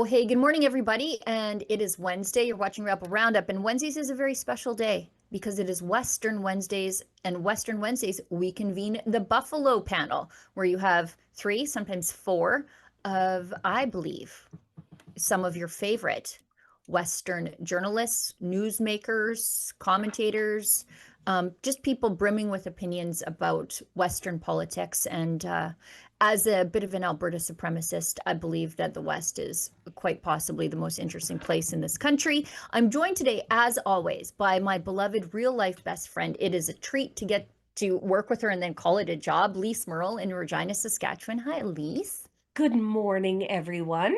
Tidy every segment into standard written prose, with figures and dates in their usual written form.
Hey, good morning, everybody. And it is Wednesday. You're watching Rebel Roundup. And Wednesdays is a very special day because it is Western Wednesdays. And Western Wednesdays, we convene the Buffalo panel, where you have three, sometimes four of, I believe, some of your favorite Western journalists, newsmakers, commentators, just people brimming with opinions about Western politics. And as a bit of an Alberta supremacist, I believe that the West is quite possibly the most interesting place in this country. I'm joined today, as always, by my beloved real-life best friend. It is a treat to get to work with her and then call it a job, Lise Merle in Regina, Saskatchewan. Hi, Lise. Good morning, everyone.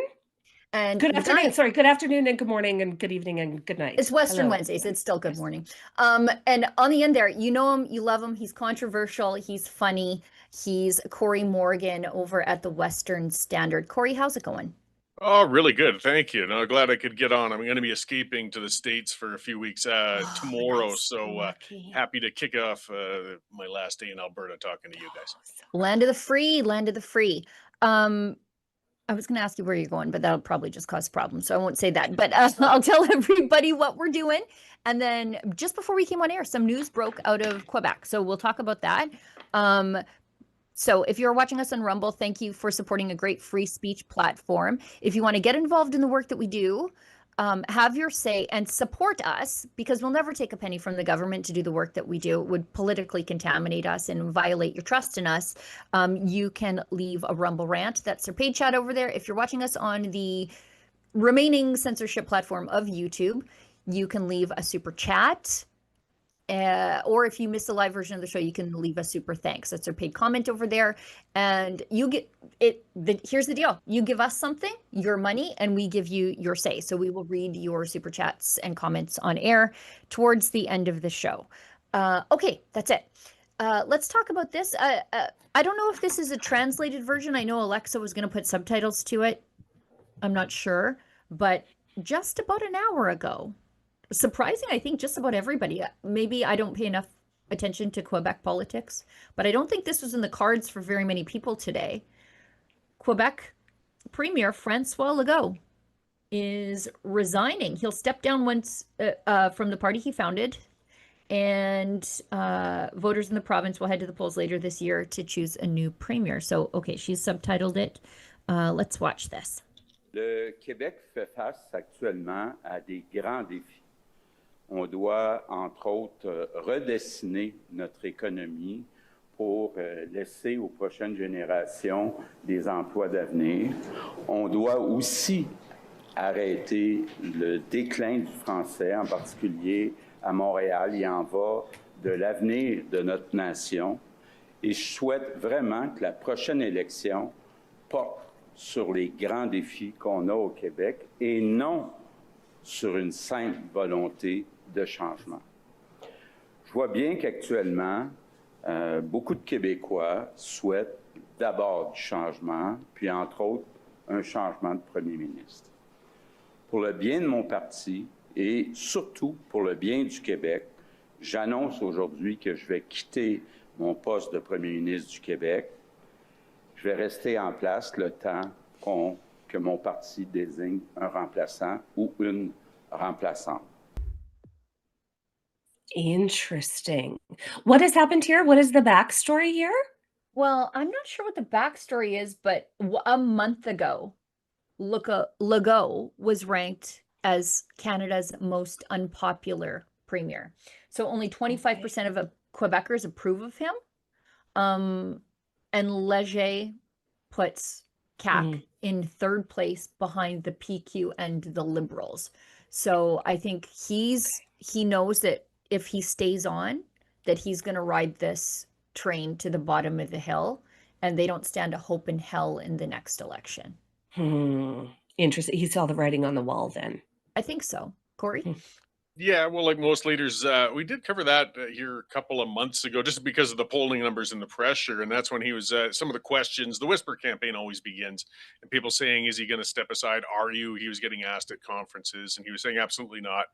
And Good afternoon. Sorry, good afternoon and good morning and good evening and good night. It's Western Hello. Wednesdays. It's still good morning. And on the end there, you know him, you love him. He's controversial. He's funny. He's Cory Morgan over at the Western Standard. Cory, how's it going? Oh, really good. Thank you. No, glad I could get on. I'm going to be escaping to the States for a few weeks tomorrow. Nice. So Lucky. happy to kick off my last day in Alberta talking to you guys. Land of the free, land of the free. I was going to ask you where you're going, but that'll probably just cause problems. So I won't say that. But I'll tell everybody what we're doing. And then just before we came on air, some news broke out of Quebec. So we'll talk about that. So if you're watching us on Rumble, thank you for supporting a great free speech platform. If you want to get involved in the work that we do, have your say and support us, because we'll never take a penny from the government to do the work that we do. It would politically contaminate us and violate your trust in us. You can leave a Rumble rant. That's their paid chat over there. If you're watching us on the remaining censorship platform of YouTube, you can leave a super chat. Or if you miss the live version of the show, you can leave a super thanks. That's our paid comment over there. And you get it. Here's the deal. You give us something, your money, and we give you your say. So we will read your super chats and comments on air towards the end of the show. Okay, that's it. Let's talk about this. I don't know if this is a translated version. I know Alexa was going to put subtitles to it. I'm not sure. But just about an hour ago, surprising, I think just about everybody. Maybe I don't pay enough attention to Quebec politics, but I don't think this was in the cards for very many people today. Quebec Premier Francois Legault is resigning. He'll step down once from the party he founded, and voters in the province will head to the polls later this year to choose a new premier. So, okay, she's subtitled it. Let's watch this. Le Québec fait face actuellement à des grands défis. On doit, entre autres, redessiner notre économie pour laisser aux prochaines générations des emplois d'avenir. On doit aussi arrêter le déclin du français, en particulier à Montréal. Il en va de l'avenir de notre nation. Et je souhaite vraiment que la prochaine élection porte sur les grands défis qu'on a au Québec et non sur une simple volonté de changement. Je vois bien qu'actuellement, beaucoup de Québécois souhaitent d'abord du changement, puis entre autres, un changement de premier ministre. Pour le bien de mon parti et surtout pour le bien du Québec, j'annonce aujourd'hui que je vais quitter mon poste de premier ministre du Québec. Je vais rester en place le temps que mon parti désigne un remplaçant ou une remplaçante. Interesting. What has happened here? What is the backstory here? Well, I'm not sure what the backstory is, but a month ago, Legault was ranked as Canada's most unpopular premier. So only 25% of Quebecers approve of him. And Legault puts CAQ in third place behind the PQ and the Liberals. So I think he knows that if he stays on, that he's going to ride this train to the bottom of the hill, and they don't stand a hope in hell in the next election. Interesting. He saw the writing on the wall then. I think so. Cory? Yeah, well, like most leaders, we did cover that here a couple of months ago, just because of the polling numbers and the pressure. And that's when he was, some of the questions, the whisper campaign always begins, and people saying, is he going to step aside? Are you? He was getting asked at conferences, and he was saying, absolutely not.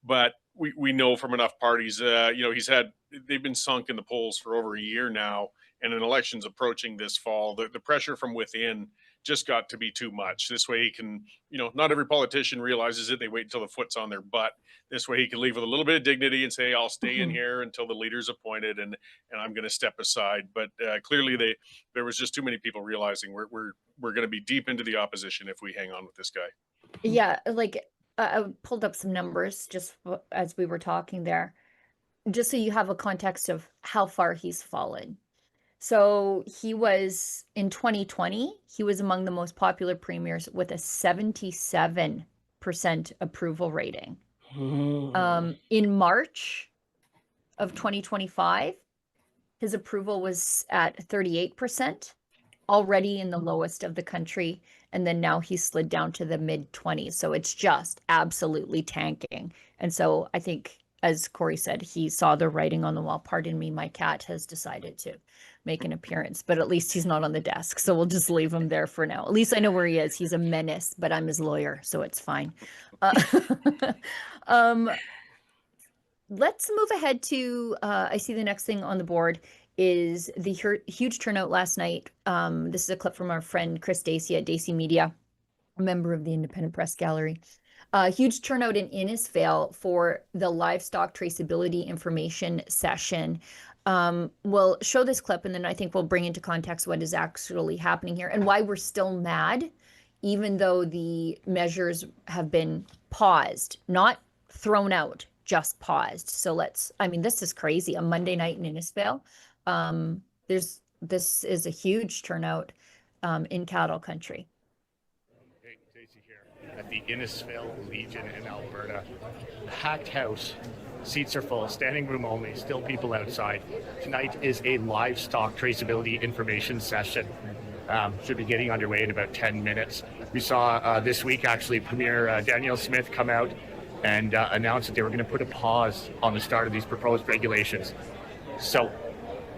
But we know from enough parties, they've been sunk in the polls for over a year now, and an election's approaching this fall. The pressure from within just got to be too much. This way he can, not every politician realizes it. They wait until the foot's on their butt. This way he can leave with a little bit of dignity and say, I'll stay in here until the leader's appointed and I'm going to step aside. But clearly there was just too many people realizing we're going to be deep into the opposition if we hang on with this guy. Yeah, like I pulled up some numbers just as we were talking there, just so you have a context of how far he's fallen. So he was in 2020, he was among the most popular premiers with a 77% approval rating. In March of 2025, his approval was at 38%, already in the lowest of the country. And then now he slid down to the mid 20s. So it's just absolutely tanking. And so I think, as Cory said, he saw the writing on the wall. Pardon me, my cat has decided to make an appearance, but at least he's not on the desk. So we'll just leave him there for now. At least I know where he is. He's a menace, but I'm his lawyer, so it's fine. Let's move ahead to, I see the next thing on the board is the huge turnout last night. This is a clip from our friend Chris Dacey at Dacey Media, a member of the Independent Press Gallery. Huge turnout in Innisfail for the livestock traceability information session. We'll show this clip and then I think we'll bring into context what is actually happening here and why we're still mad, even though the measures have been paused, not thrown out, just paused. So this is crazy. A Monday night in Innisfail. This is a huge turnout in cattle country. Hey, Stacey here at the Innisfail Legion in Alberta. Packed house, seats are full, standing room only, still people outside. Tonight is a livestock traceability information session. Should be getting underway in about 10 minutes. We saw this week actually Premier Danielle Smith come out and announce that they were going to put a pause on the start of these proposed regulations. So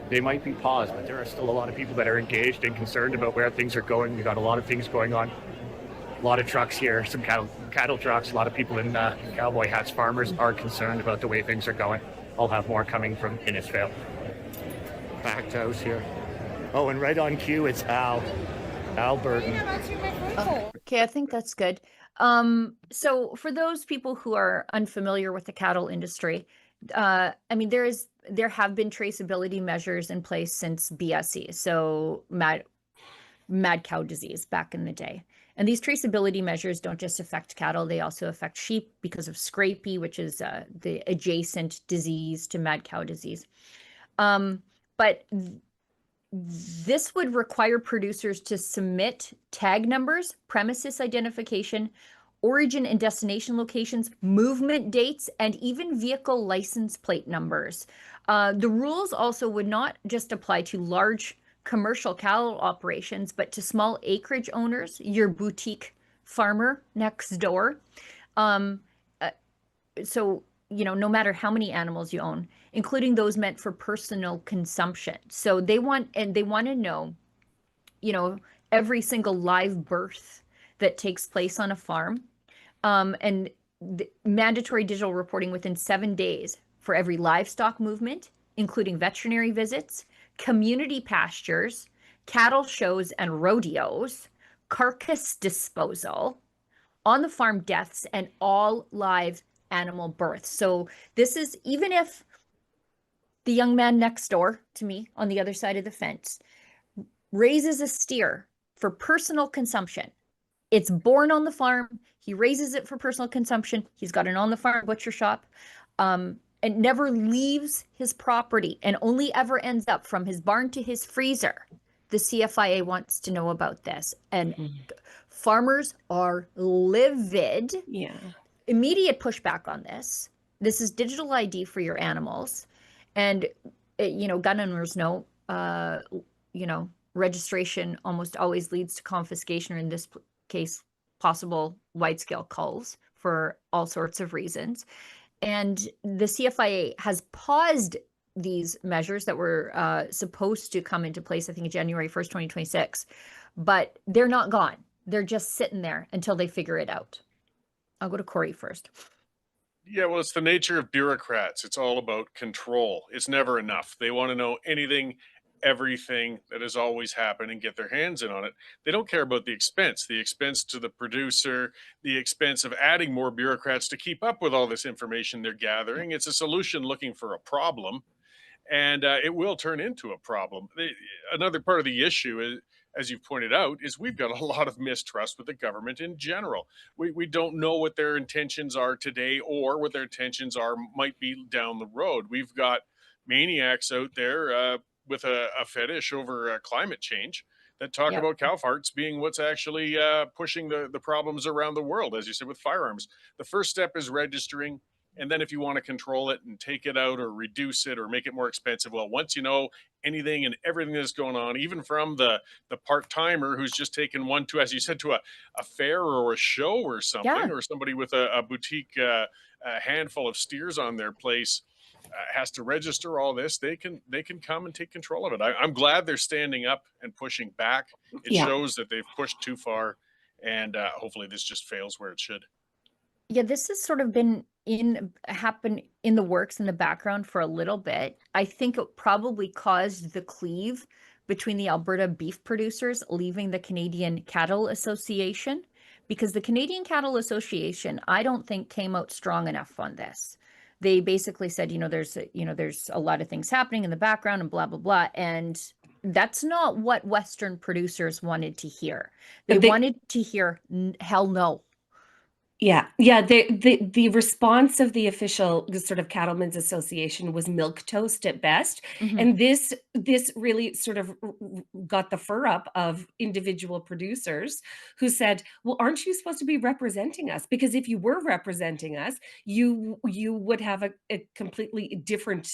they might be paused, but there are still a lot of people that are engaged and concerned about where things are going. We've got a lot of things going on. A lot of trucks here, some cattle trucks, a lot of people in cowboy hats. Farmers are concerned about the way things are going. I'll have more coming from Innisfail. Packed house here. Oh, and right on cue, it's Al Burton. Okay, I think that's good. So for those people who are unfamiliar with the cattle industry, there have been traceability measures in place since BSE, so mad cow disease back in the day. And these traceability measures don't just affect cattle, they also affect sheep because of scrapie, which is the adjacent disease to mad cow disease. But this would require producers to submit tag numbers, premises identification, origin and destination locations, movement dates, and even vehicle license plate numbers. The rules also would not just apply to large commercial cattle operations, but to small acreage owners, your boutique farmer next door. So, no matter how many animals you own, including those meant for personal consumption. So they want to know, every single live birth that takes place on a farm, and mandatory digital reporting within 7 days for every livestock movement, including veterinary visits, community pastures, cattle shows and rodeos, carcass disposal, on the farm deaths, and all live animal births. So this is, even if the young man next door to me on the other side of the fence raises a steer for personal consumption, it's born on the farm, he raises it for personal consumption, he's got an on-the-farm butcher shop, and never leaves his property and only ever ends up from his barn to his freezer. The CFIA wants to know about this. And farmers are livid. Yeah. Immediate pushback on this. This is digital ID for your animals. And, gun owners know, registration almost always leads to confiscation, or in this case, possible wide-scale culls for all sorts of reasons. And the CFIA has paused these measures that were supposed to come into place, I think, January 1st, 2026. But they're not gone. They're just sitting there until they figure it out. I'll go to Cory first. Yeah, well, it's the nature of bureaucrats. It's all about control. It's never enough. They want to know anything everything that has always happened and get their hands in on it. They don't care about the expense to the producer, the expense of adding more bureaucrats to keep up with all this information they're gathering. It's a solution looking for a problem, and it will turn into a problem. Another part of the issue is, as you've pointed out, is we've got a lot of mistrust with the government in general. We don't know what their intentions are today or what their intentions might be down the road. We've got maniacs out there with a fetish over climate change that talk Yep. about cow farts being what's actually pushing the problems around the world, as you said, with firearms. The first step is registering. And then if you want to control it and take it out or reduce it or make it more expensive, well, once you know anything and everything that's going on, even from the part-timer who's just taken one to, as you said, to a fair or a show or something, Yeah. or somebody with a boutique a handful of steers on their place, has to register all this, they can come and take control of it. I'm glad they're standing up and pushing back. It Yeah. shows that they've pushed too far, and hopefully this just fails where it should. Yeah, this has sort of been happen in the works in the background for a little bit. I think it probably caused the cleave between the Alberta beef producers leaving the Canadian Cattle Association, because the Canadian Cattle Association, I don't think, came out strong enough on this. They basically said, there's a lot of things happening in the background and blah blah blah, and that's not what Western producers wanted to hear. They wanted to hear hell no. Yeah. The response of the official sort of Cattlemen's Association was milquetoast at best. Mhm. And this really sort of got the fur up of individual producers who said, well, aren't you supposed to be representing us? Because if you were representing us, you would have a completely different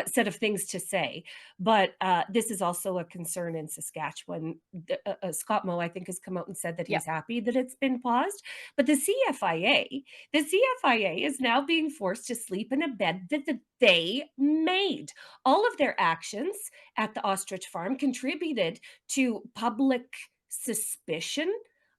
set of things to say. But this is also a concern in Saskatchewan. Scott Moe, I think, has come out and said that he's happy that it's been paused. But the CFIA is now being forced to sleep in a bed that they made. All of their actions at the ostrich farm contributed to public suspicion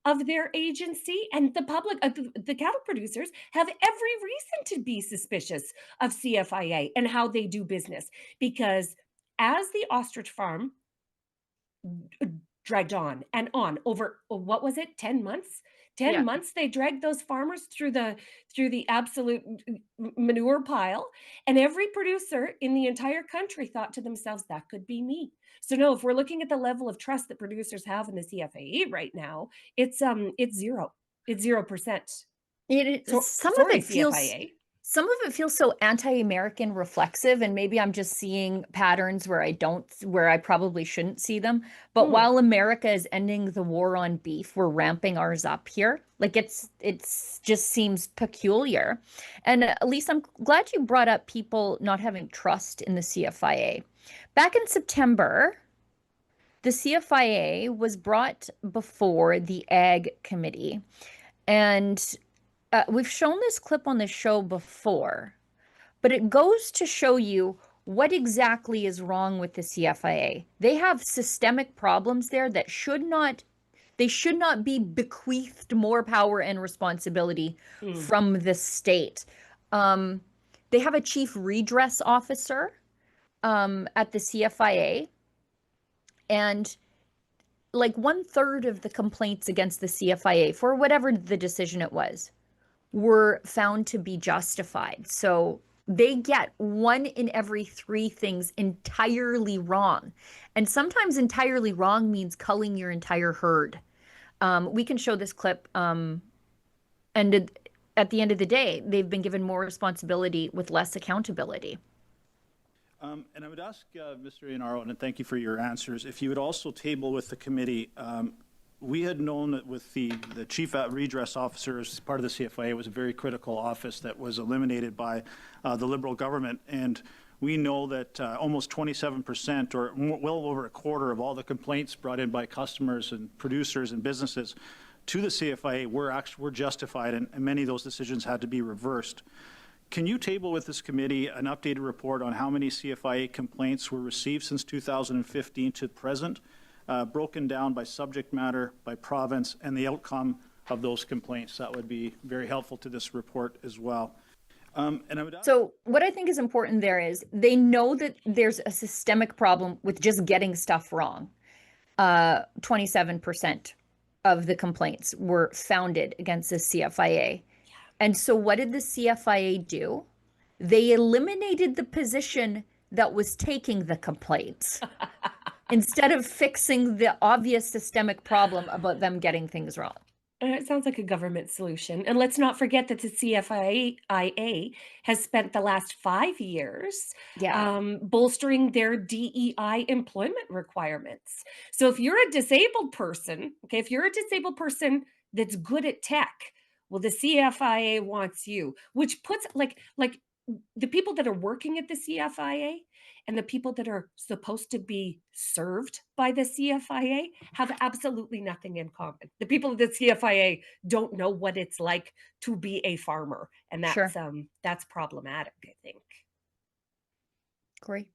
of their agency, and the public, the cattle producers, have every reason to be suspicious of CFIA and how they do business, because as the ostrich farm dragged on and on over, what was it, 10 months? 10 months they dragged those farmers through the absolute manure pile, and every producer in the entire country thought to themselves, that could be me. So no, if we're looking at the level of trust that producers have in the CFAA right now, it's 0%. It's 0%. Some of it feels so anti-American reflexive, and maybe I'm just seeing patterns where I probably shouldn't see them. But while America is ending the war on beef, we're ramping ours up here. Like it's just seems peculiar. And Lise, I'm glad you brought up people not having trust in the CFIA. Back in September, the CFIA was brought before the Ag Committee, and we've shown this clip on the show before, but it goes to show you what exactly is wrong with the CFIA. They have systemic problems there that should not be bequeathed more power and responsibility from the state. They have a chief redress officer at the CFIA, and like 1/3 of the complaints against the CFIA, for whatever the decision it was, were found to be justified. So they get 1 in every 3 things entirely wrong. And sometimes entirely wrong means culling your entire herd. We can show this clip. And at the end of the day, they've been given more responsibility with less accountability. And I would ask Mr. Iannarone, and thank you for your answers, if you would also table with the committee, we had known that with the chief redress officer as part of the CFIA was a very critical office that was eliminated by the Liberal government. And we know that almost 27%, or well over a quarter of all the complaints brought in by customers and producers and businesses to the CFIA were justified, and many of those decisions had to be reversed. Can you table with this committee an updated report on how many CFIA complaints were received since 2015 to present, broken down by subject matter, by province, and the outcome of those complaints? That would be very helpful to this report as well. And I would ask, So what I think is important there is they know that there's a systemic problem with just getting stuff wrong. 27% of the complaints were founded against the CFIA. And so what did the CFIA do? They eliminated the position that was taking the complaints instead of fixing the obvious systemic problem about them getting things wrong. It sounds like a government solution. And let's not forget that the CFIA has spent the last 5 years Yeah. bolstering their DEI employment requirements. So if you're a disabled person, okay, if you're a disabled person that's good at tech, well, the CFIA wants you, which puts like the people that are working at the CFIA and the people that are supposed to be served by the CFIA have absolutely nothing in common. The people at the CFIA don't know what it's like to be a farmer, and Sure. that's problematic, I think. Cory?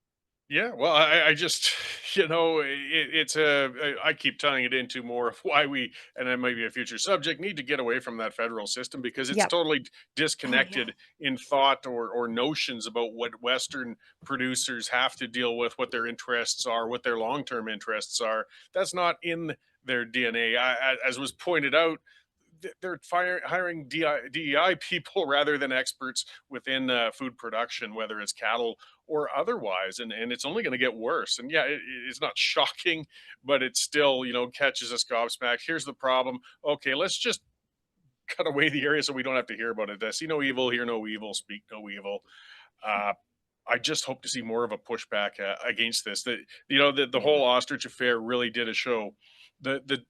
Yeah, well, I just, I keep tying it into more of why we, and that might be a future subject, need to get away from that federal system because it's Yep. totally Oh, yeah. disconnected in thought or notions about what Western producers have to deal with, what their interests are, what their long-term interests are. That's not in their DNA. As was pointed out, they're hiring DEI people rather than experts within food production, whether it's cattle or otherwise, and it's only going to get worse. And yeah, it's not shocking, but it still catches us gobsmacked. Here's the problem. Okay, let's just cut away the area so we don't have to hear about it. See no evil, hear no evil, speak no evil. I just hope to see more of a pushback against this. That the whole ostrich affair really did a show the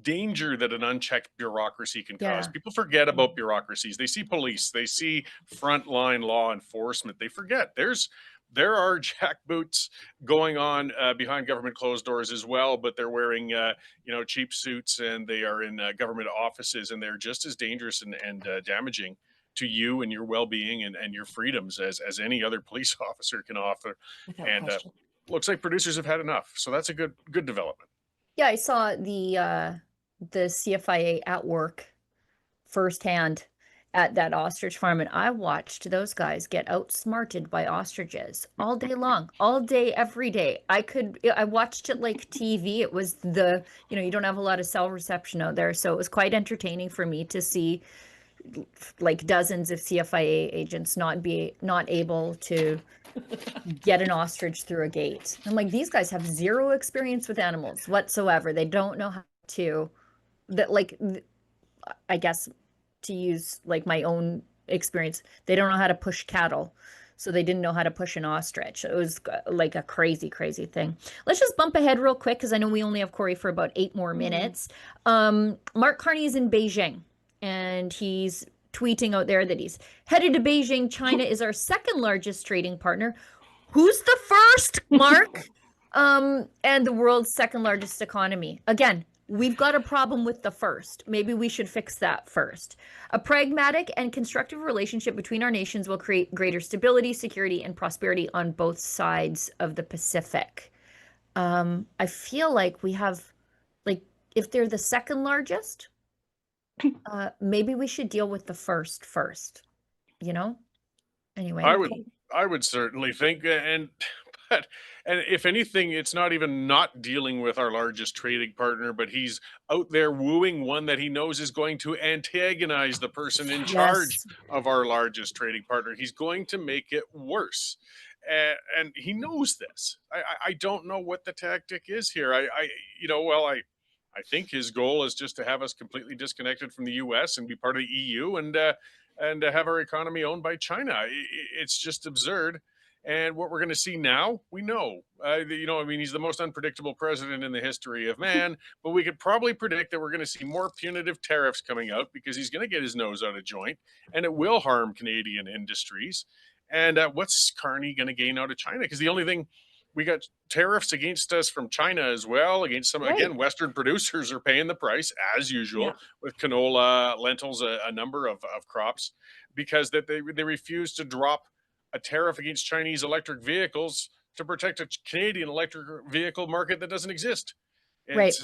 danger that an unchecked bureaucracy can cause. Yeah. People forget about bureaucracies. They see police, they see frontline law enforcement. They forget there are jackboots going on behind government closed doors as well, but they're wearing cheap suits and they are in government offices, and they're just as dangerous and damaging to you and your well-being and your freedoms as any other police officer can offer. Without And question. looks like producers have had enough. So that's a good development. Yeah, I saw the CFIA at work firsthand at that ostrich farm, and I watched those guys get outsmarted by ostriches all day long, all day, every day. I watched it like TV. It was you don't have a lot of cell reception out there, so it was quite entertaining for me to see like dozens of CFIA agents not able to get an ostrich through a gate. I'm like, these guys have zero experience with animals whatsoever. They don't know how to I guess to use like my own experience, they don't know how to push cattle. So they didn't know how to push an ostrich. It was like a crazy, crazy thing. Let's just bump ahead real quick because I know we only have Cory for about 8 more minutes. Mark Carney is in Beijing and he's tweeting out there that he's headed to Beijing. China is our second largest trading partner. Who's the first, Mark? And the world's second largest economy. Again, we've got a problem with the first. Maybe we should fix that first. A pragmatic and constructive relationship between our nations will create greater stability, security, and prosperity on both sides of the Pacific. I feel like we have, like, if they're the second largest, maybe we should deal with the first, Anyway. I would certainly think, but if anything, it's not even not dealing with our largest trading partner, but he's out there wooing one that he knows is going to antagonize the person in charge of our largest trading partner. He's going to make it worse. And he knows this. I don't know what the tactic is here. I think his goal is just to have us completely disconnected from the U.S. and be part of the EU and have our economy owned by China. It's just absurd. And what we're going to see now, we know. He's the most unpredictable president in the history of man, but we could probably predict that we're going to see more punitive tariffs coming out because he's going to get his nose out of joint, and it will harm Canadian industries. And what's Carney going to gain out of China? Because the only thing, we got tariffs against us from China as well, against some, again, Western producers are paying the price, as usual, with canola, lentils, a number of crops, because that they refuse to drop a tariff against Chinese electric vehicles to protect a Canadian electric vehicle market that doesn't exist. Right.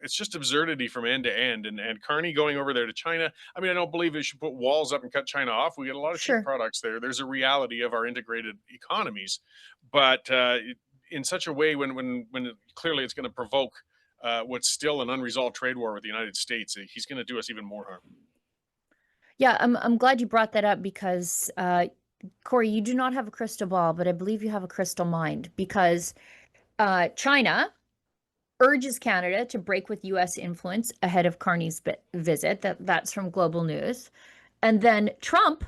It's just absurdity from end to end. And Carney going over there to China. I mean, I don't believe they should put walls up and cut China off. We get a lot of cheap Sure. products there. There's a reality of our integrated economies, but in such a way when clearly it's going to provoke what's still an unresolved trade war with the United States. He's going to do us even more harm. Yeah, I'm glad you brought that up because Cory, you do not have a crystal ball, but I believe you have a crystal mind because China urges Canada to break with U.S. influence ahead of Carney's visit. That's from Global News. And then Trump,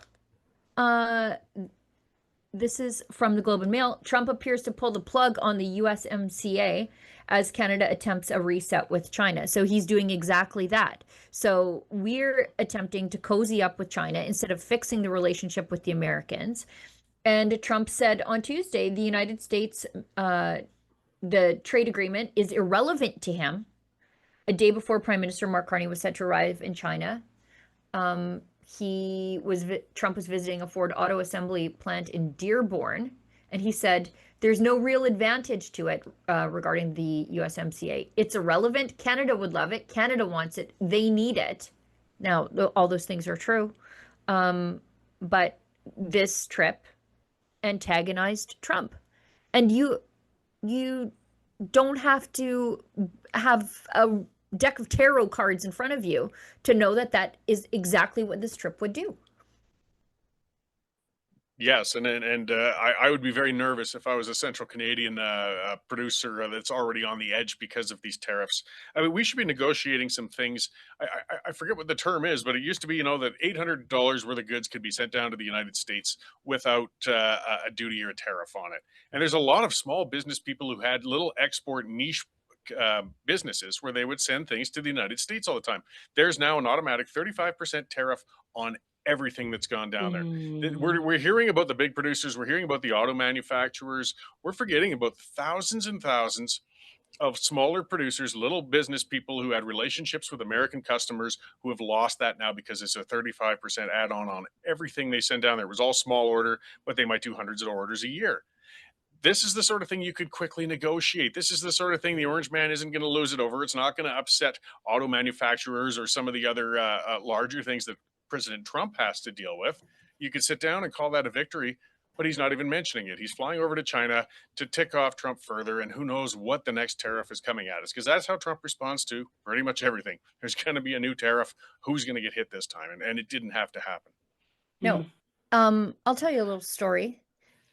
this is from the Globe and Mail, Trump appears to pull the plug on the USMCA as Canada attempts a reset with China. So he's doing exactly that. So we're attempting to cozy up with China instead of fixing the relationship with the Americans. And Trump said on Tuesday, the United States, the trade agreement is irrelevant to him. A day before Prime Minister Mark Carney was set to arrive in China, Trump was visiting a Ford auto assembly plant in Dearborn, and he said there's no real advantage to it regarding the USMCA. It's irrelevant. Canada would love it. Canada wants it. They need it. Now, all those things are true, but this trip antagonized Trump, and you don't have to have a deck of tarot cards in front of you to know that that is exactly what this trip would do. Yes, and I would be very nervous if I was a Central Canadian producer that's already on the edge because of these tariffs. I mean, we should be negotiating some things. I forget what the term is, but it used to be, that $800 worth of goods could be sent down to the United States without a duty or a tariff on it. And there's a lot of small business people who had little export niche businesses where they would send things to the United States all the time. There's now an automatic 35% tariff on everything that's gone down there. We're hearing about the big producers. We're hearing about the auto manufacturers. We're forgetting about thousands and thousands of smaller producers, little business people who had relationships with American customers who have lost that now because it's a 35% add-on on everything they send down there. It was all small order, but they might do hundreds of orders a year. This is the sort of thing you could quickly negotiate. This is the sort of thing the Orange Man isn't going to lose it over. It's not going to upset auto manufacturers or some of the other larger things that President Trump has to deal with. You could sit down and call that a victory, but he's not even mentioning it. He's flying over to China to tick off Trump further, and who knows what the next tariff is coming at us, because that's how Trump responds to pretty much everything. There's going to be a new tariff. Who's going to get hit this time? And it didn't have to happen. No. I'll tell you a little story.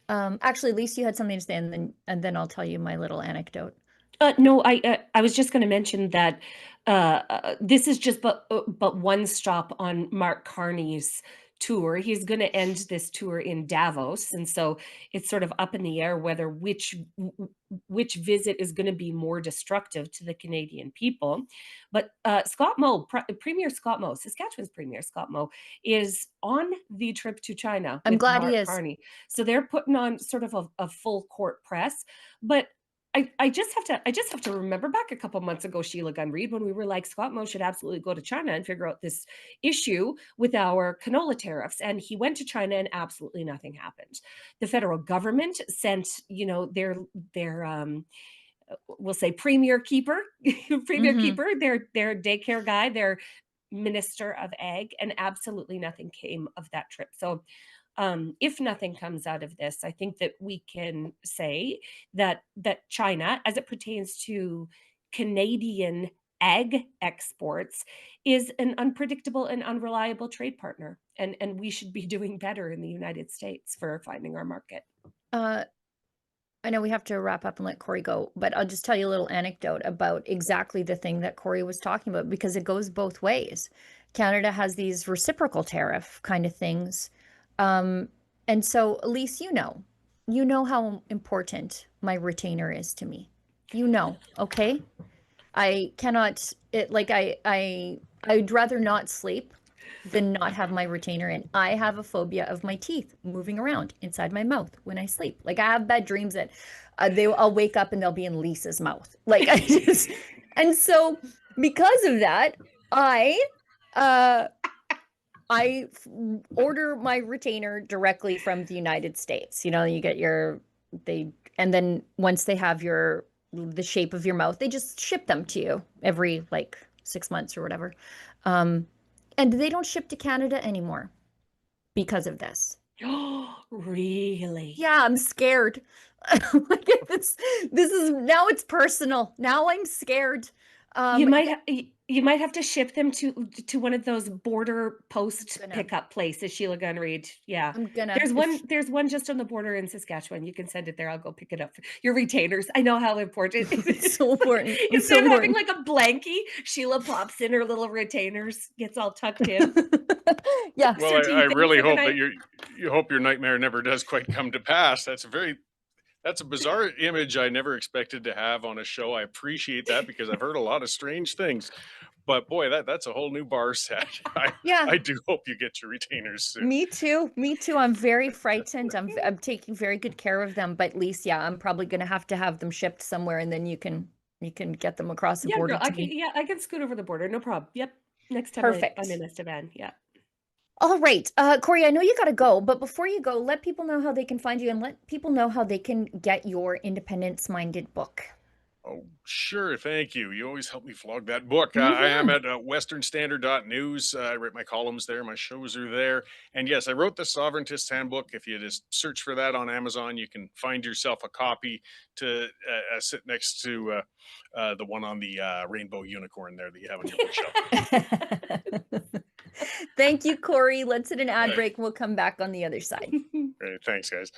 Actually, Lise, you had something to say, and then I'll tell you my little anecdote. No, I was just going to mention that this is just but one stop on Mark Carney's tour. He's going to end this tour in Davos, and so it's sort of up in the air whether which visit is going to be more destructive to the Canadian people. But Scott Moe, Premier Scott Moe, Saskatchewan's Premier Scott Moe, is on the trip to China. I'm glad Mark he is. Carney. So they're putting on sort of a full court press, but I just have to remember back a couple months ago, Sheila, Gunn, Reid, when we were like, Scott Moe should absolutely go to China and figure out this issue with our canola tariffs. And he went to China and absolutely nothing happened. The federal government sent, their we'll say premier keeper, their daycare guy, their minister of ag, and absolutely nothing came of that trip. So if nothing comes out of this, I think that we can say that China, as it pertains to Canadian ag exports, is an unpredictable and unreliable trade partner. And we should be doing better in the United States for finding our market. I know we have to wrap up and let Cory go, but I'll just tell you a little anecdote about exactly the thing that Cory was talking about, because it goes both ways. Canada has these reciprocal tariff kind of things. And so, Lise, you know how important my retainer is to me. Okay? I cannot, I'd rather not sleep than not have my retainer in. I have a phobia of my teeth moving around inside my mouth when I sleep. Like, I have bad dreams that I'll wake up and they'll be in Lisa's mouth. And so because of that, I order my retainer directly from the United States. You get and then once they have your the shape of your mouth. They just ship them to you every like 6 months or whatever. And they don't ship to Canada anymore because of this. Really? Yeah, I'm scared. Like this is now it's personal. Now I'm scared. You might have to ship them to one of those border post gonna- pickup places, Sheila Gunn, Reid. Yeah. I'm gonna There's one just on the border in Saskatchewan. You can send it there. I'll go pick it up. Your retainers. I know how important it is. It's so important. It's Instead so of having important. like a blankie, Sheila pops in her little retainers, gets all tucked in. Yeah. Well, I really hope that you hope your nightmare never does quite come to pass. That's a bizarre image I never expected to have on a show. I appreciate that because I've heard a lot of strange things. But boy, that's a whole new bar set. Yeah. I do hope you get your retainers soon. Me too. Me too. I'm very frightened. I'm taking very good care of them. But Lise, yeah, I'm probably gonna have to have them shipped somewhere, and then you can get them across the border girl, to me. I can scoot over the border. No problem. Yep. Next time Perfect. I'm in Estevan. Yeah. All right. Cory, I know you got to go, but before you go, let people know how they can find you and let people know how they can get your independence-minded book. Oh, sure. Thank you. You always help me flog that book. I am at westernstandard.news. I write my columns there. My shows are there. And yes, I wrote the Sovereigntist Handbook. If you just search for that on Amazon, you can find yourself a copy to sit next to the one on the rainbow unicorn there that you have on your bookshelf. Thank you, Cory. Let's hit an ad break. We'll come back on the other side. Great. Thanks, guys.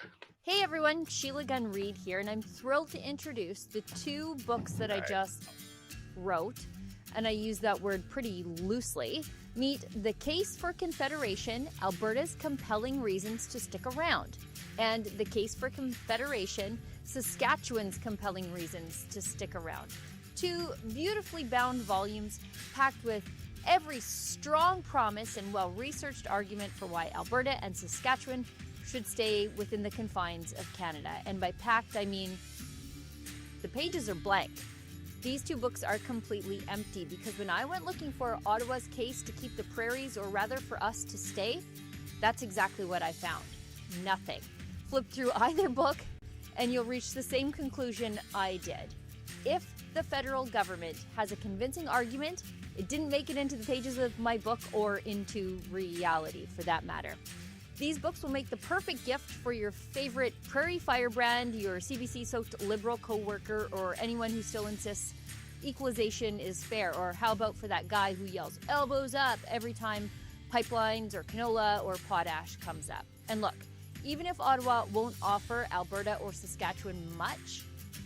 Hey everyone, Sheila Gunn Reid here, and I'm thrilled to introduce the 2 books that I just wrote, and I use that word pretty loosely. Meet The Case for Confederation, Alberta's Compelling Reasons to Stick Around, and The Case for Confederation, Saskatchewan's Compelling Reasons to Stick Around. 2 beautifully bound volumes packed with every strong promise and well-researched argument for why Alberta and Saskatchewan should stay within the confines of Canada. And by packed, I mean the pages are blank. These 2 books are completely empty because when I went looking for Ottawa's case to keep the prairies, or rather for us to stay, that's exactly what I found. Nothing. Flip through either book and you'll reach the same conclusion I did. If the federal government has a convincing argument, it didn't make it into the pages of my book or into reality for that matter. These books will make the perfect gift for your favorite prairie firebrand, your CBC-soaked Liberal co-worker, or anyone who still insists equalization is fair. Or how about for that guy who yells elbows up every time pipelines or canola or potash comes up. And look, even if Ottawa won't offer Alberta or Saskatchewan much,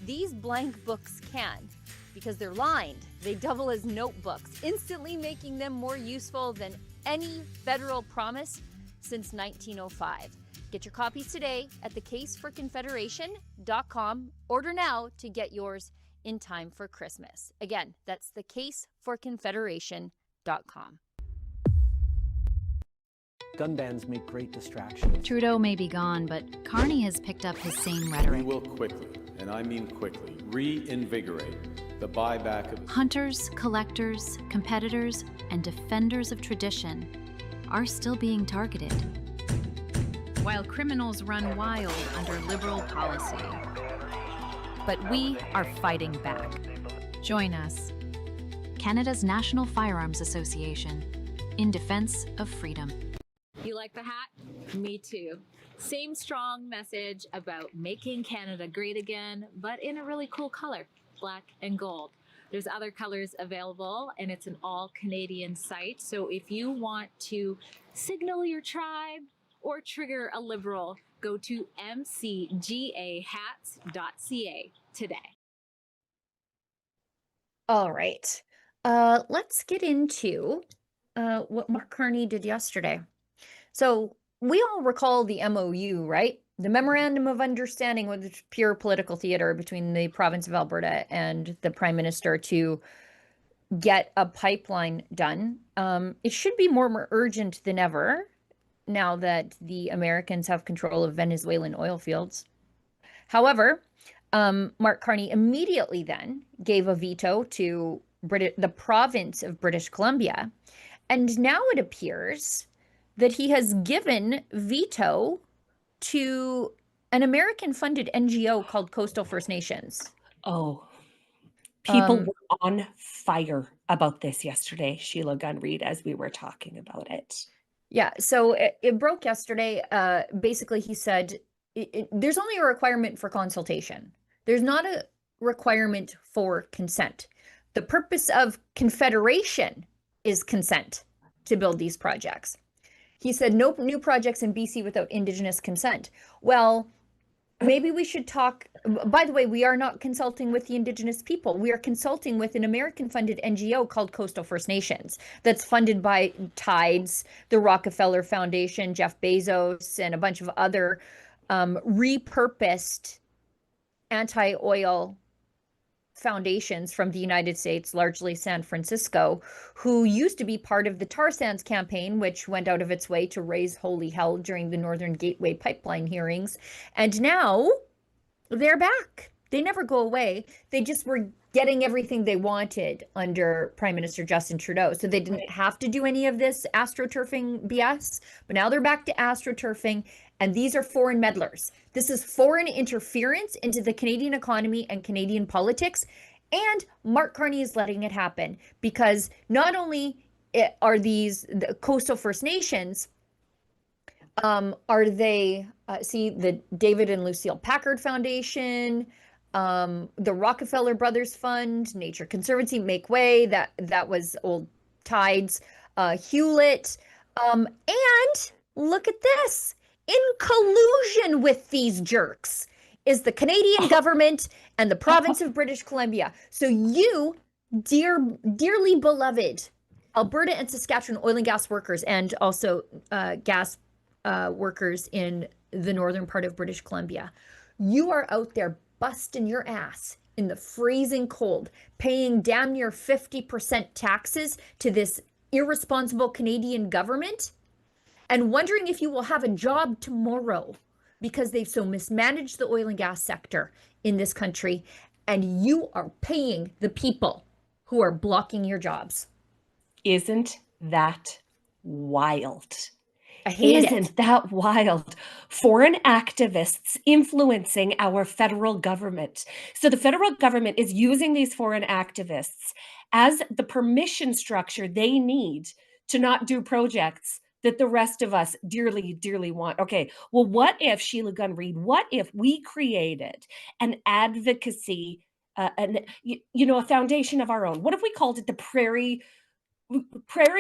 these blank books can, because they're lined. They double as notebooks, instantly making them more useful than any federal promise since 1905. Get your copies today at thecaseforconfederation.com. Order now to get yours in time for Christmas. Again, that's thecaseforconfederation.com. Gun bans make great distractions. Trudeau may be gone, but Carney has picked up his same We rhetoric. will quickly, and I mean quickly, reinvigorate the buyback of Hunters, collectors, competitors, and defenders of tradition are still being targeted, while criminals run wild under Liberal policy. But we are fighting back. Join us, Canada's National Firearms Association, in defense of freedom. You like the hat? Me too. Same strong message about making Canada great again, but in a really cool color, black and gold. There's other colors available, and it's an all-Canadian site. So if you want to signal your tribe or trigger a Liberal, go to mcgahats.ca today. All right. Let's get into what Mark Carney did yesterday. So we all recall the MOU, right? The Memorandum of Understanding, with pure political theater between the province of Alberta and the Prime Minister to get a pipeline done. It should be more urgent than ever now that the Americans have control of Venezuelan oil fields. However, Mark Carney immediately then gave a veto to the province of British Columbia. And now it appears that he has given veto to an American-funded NGO called Coastal First Nations. Oh. People were on fire about this yesterday, Sheila Gunn Reid, as we were talking about it. Yeah, so it broke yesterday. Basically, he said there's only a requirement for consultation. There's not a requirement for consent. The purpose of confederation is consent to build these projects. He said no new projects in BC without Indigenous consent. Well, maybe we should talk. By the way, we are not consulting with the Indigenous people. We are consulting with an American-funded NGO called Coastal First Nations that's funded by Tides, the Rockefeller Foundation, Jeff Bezos, and a bunch of other repurposed anti-oil foundations from the United States, largely San Francisco, who used to be part of the tar sands campaign, which went out of its way to raise holy hell during the Northern Gateway pipeline hearings. And now they're back. They never go away. They just were getting everything they wanted under Prime Minister Justin Trudeau. So they didn't have to do any of this astroturfing BS, but now they're back to astroturfing. And these are foreign meddlers. This is foreign interference into the Canadian economy and Canadian politics. And Mark Carney is letting it happen because not only are these the Coastal First Nations, are they, see the David and Lucille Packard Foundation, the Rockefeller Brothers Fund, Nature Conservancy, Make Way, that was old Tides, Hewlett, and look at this. In collusion with these jerks is the Canadian government and the province of British Columbia. So you, dearly beloved Alberta and Saskatchewan oil and gas workers, and also gas workers in the northern part of British Columbia, you are out there busting your ass in the freezing cold, paying damn near 50% taxes to this irresponsible Canadian government, and wondering if you will have a job tomorrow because they've so mismanaged the oil and gas sector in this country, and you are paying the people who are blocking your jobs. Isn't that wild? I hate it. Isn't that wild? Foreign activists influencing our federal government. So the federal government is using these foreign activists as the permission structure they need to not do projects that the rest of us dearly, dearly want. Okay, well, what if, Sheila Gunn Reid, what if we created an advocacy, a foundation of our own? What if we called it the Prairie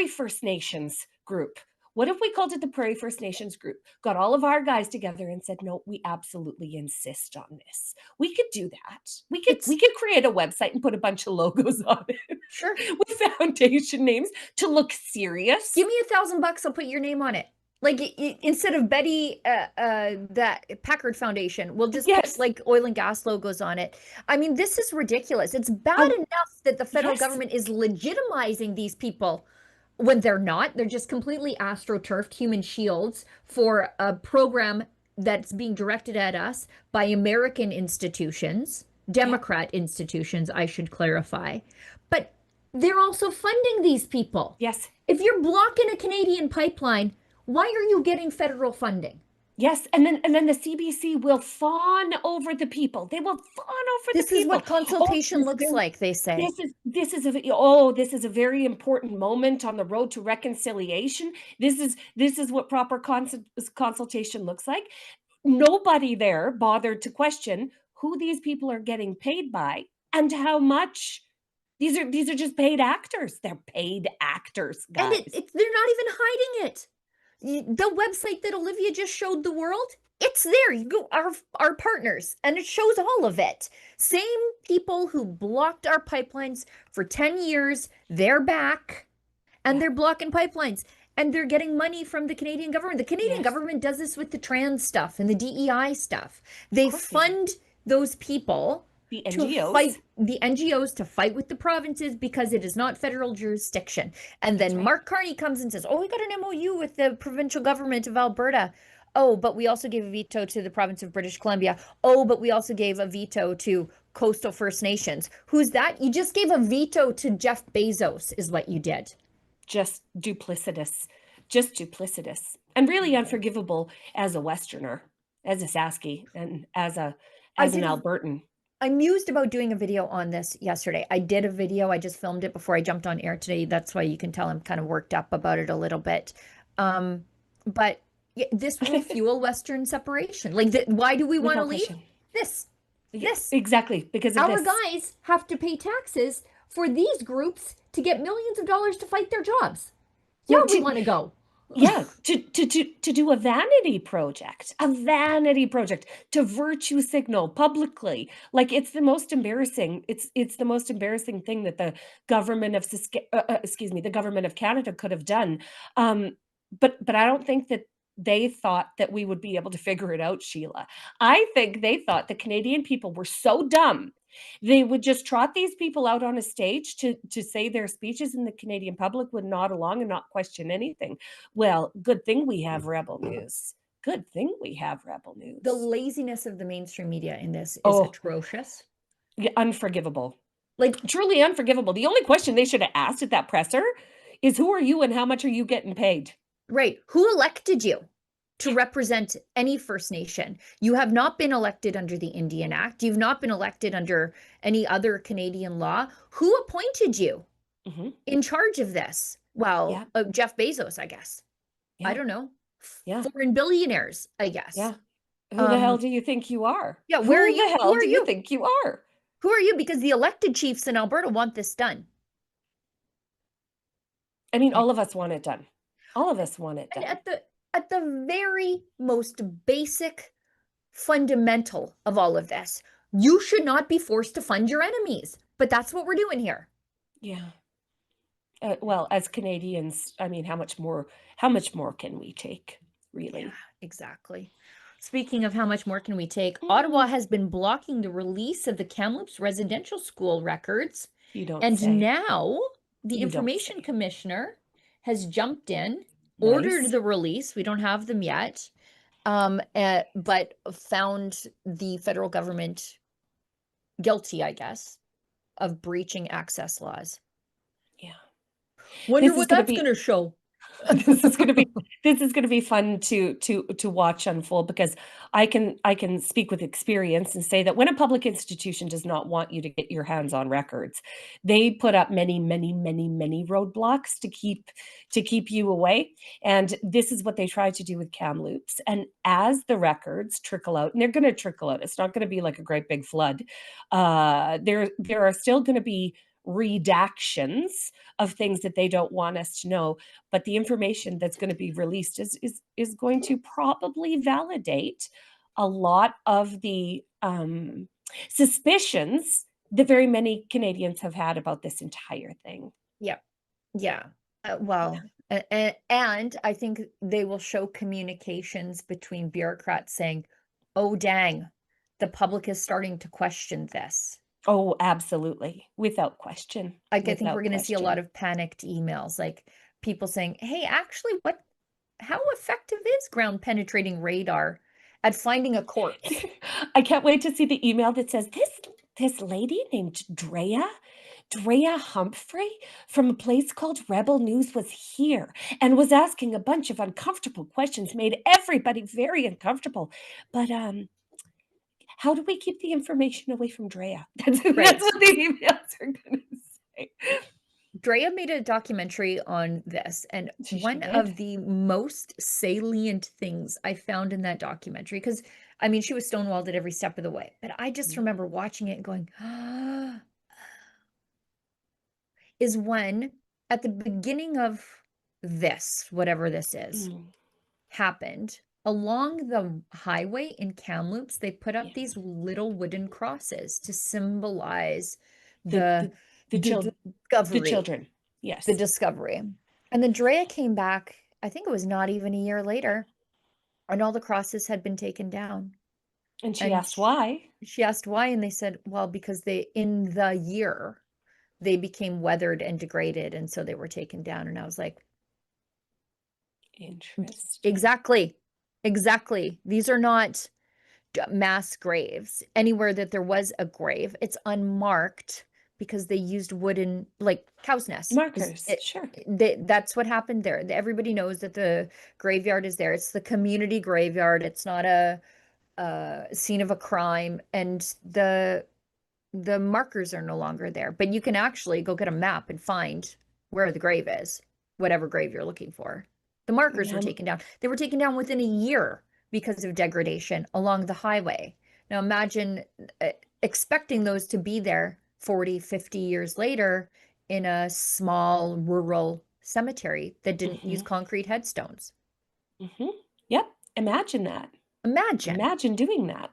First Nations Group? What if we called it the Prairie First Nations Group? Got all of our guys together and said, no, we absolutely insist on this. We could do that. We could create a website and put a bunch of logos on it. Sure. With foundation names to look serious. Give me $1,000, I'll put your name on it. Like instead of Betty, that Packard Foundation, we'll just put like oil and gas logos on it. I mean, this is ridiculous. It's bad enough that the federal government is legitimizing these people when they're not. They're just completely astroturfed human shields for a program that's being directed at us by American institutions, Democrat institutions, I should clarify. But they're also funding these people. Yes. If you're blocking a Canadian pipeline, why are you getting federal funding? Yes, and then the CBC will fawn over the people. They will fawn over the people. This is what consultation looks like, they say. This is a very important moment on the road to reconciliation. This is what proper consultation looks like. Nobody there bothered to question who these people are getting paid by and how much. These are just paid actors. They're paid actors, guys. And they're not even hiding it. The website that Olivia just showed the world, it's there. You go, our partners, and it shows all of it. Same people who blocked our pipelines for 10 years, they're back, and they're blocking pipelines, and they're getting money from the Canadian government. The Canadian government does this with the trans stuff and the DEI stuff. They fund those people, the NGOs. to fight the NGOs to fight with the provinces because it is not federal jurisdiction. And then Mark Carney comes and says, oh, we got an MOU with the provincial government of Alberta. Oh, but we also gave a veto to the province of British Columbia. Oh, but we also gave a veto to Coastal First Nations. Who's that? You just gave a veto to Jeff Bezos is what you did. Just duplicitous. And really unforgivable as a Westerner, as a Sasky, and as an Albertan. I mused about doing a video on this yesterday. I did a video. I just filmed it before I jumped on air today. That's why you can tell I'm kind of worked up about it a little bit. But this will fuel Western separation. Like, why do we want to leave? This. Exactly, because of our this. guys have to pay taxes for these groups to get millions of dollars to fight their jobs. Yeah, we want to go. Yeah, to do a vanity project, to virtue signal publicly. Like, it's the most embarrassing. It's the most embarrassing thing that the government of the government of Canada could have done. But I don't think that they thought that we would be able to figure it out, Sheila. I think they thought the Canadian people were so dumb they would just trot these people out on a stage to say their speeches, and the Canadian public would nod along and not question anything. Well, good thing we have Rebel News. Good thing we have Rebel News. The laziness of the mainstream media in this is atrocious. Yeah, unforgivable. Like, truly unforgivable. The only question they should have asked at that presser is, who are you and how much are you getting paid? Right. Who elected you to represent any First Nation? You have not been elected under the Indian Act. You've not been elected under any other Canadian law. Who appointed you in charge of this? Well, Jeff Bezos, I guess. Yeah. I don't know. Foreign billionaires, I guess. Yeah. Who the hell do you think you are? Yeah, where are you? Who the hell do you think you are? Who are you? Because the elected chiefs in Alberta want this done. I mean, all of us want it done. All of us want it done. And at the very most basic, fundamental of all of this, you should not be forced to fund your enemies. But that's what we're doing here. Yeah. Well, as Canadians, I mean, how much more can we take, really? Yeah, exactly. Speaking of how much more can we take, Ottawa has been blocking the release of the Kamloops residential school records. You don't and say. Now the information commissioner has jumped in, ordered the release. We don't have them yet, but found the federal government guilty, I guess, of breaching access laws. Yeah. Wonder what that's going to show. This is going to be fun to watch unfold, because I can speak with experience and say that when a public institution does not want you to get your hands on records, they put up many roadblocks to keep you away. And this is what they tried to do with Kamloops. And as the records trickle out, and they're going to trickle out, it's not going to be like a great big flood. There are still going to be redactions of things that they don't want us to know, but the information that's going to be released is going to probably validate a lot of the suspicions that very many Canadians have had about this entire thing. Yeah. And I think they will show communications between bureaucrats saying, oh dang, the public is starting to question this. Oh, absolutely. Without question. I think we're going to see a lot of panicked emails, like people saying, hey, actually, how effective is ground penetrating radar at finding a corpse? I can't wait to see the email that says, this lady named Drea Humphrey from a place called Rebel News was here and was asking a bunch of uncomfortable questions, made everybody very uncomfortable. But, how do we keep the information away from Drea? That's what the emails are going to say. Drea made a documentary on this, and one of the most salient things I found in that documentary, because I mean, she was stonewalled at every step of the way, but I just remember watching it and going, is when at the beginning of this, whatever this is, happened, along the highway in Kamloops, they put up these little wooden crosses to symbolize the children. Yes. The discovery. And then Drea came back, I think it was not even a year later, and all the crosses had been taken down. And she asked why. She asked why, and they said, well, because in the year, they became weathered and degraded, and so they were taken down. And I was like, interesting. Exactly. These are not mass graves. Anywhere that there was a grave, it's unmarked because they used wooden, like cow's nests. Markers, sure. That's what happened there. Everybody knows that the graveyard is there. It's the community graveyard. It's not a scene of a crime. And the the markers are no longer there, but you can actually go get a map and find where the grave is, whatever grave you're looking for. The markers were taken down. They were taken down within a year because of degradation along the highway. Now imagine expecting those to be there 40, 50 years later in a small rural cemetery that didn't use concrete headstones. Yep. Imagine that. Imagine doing that.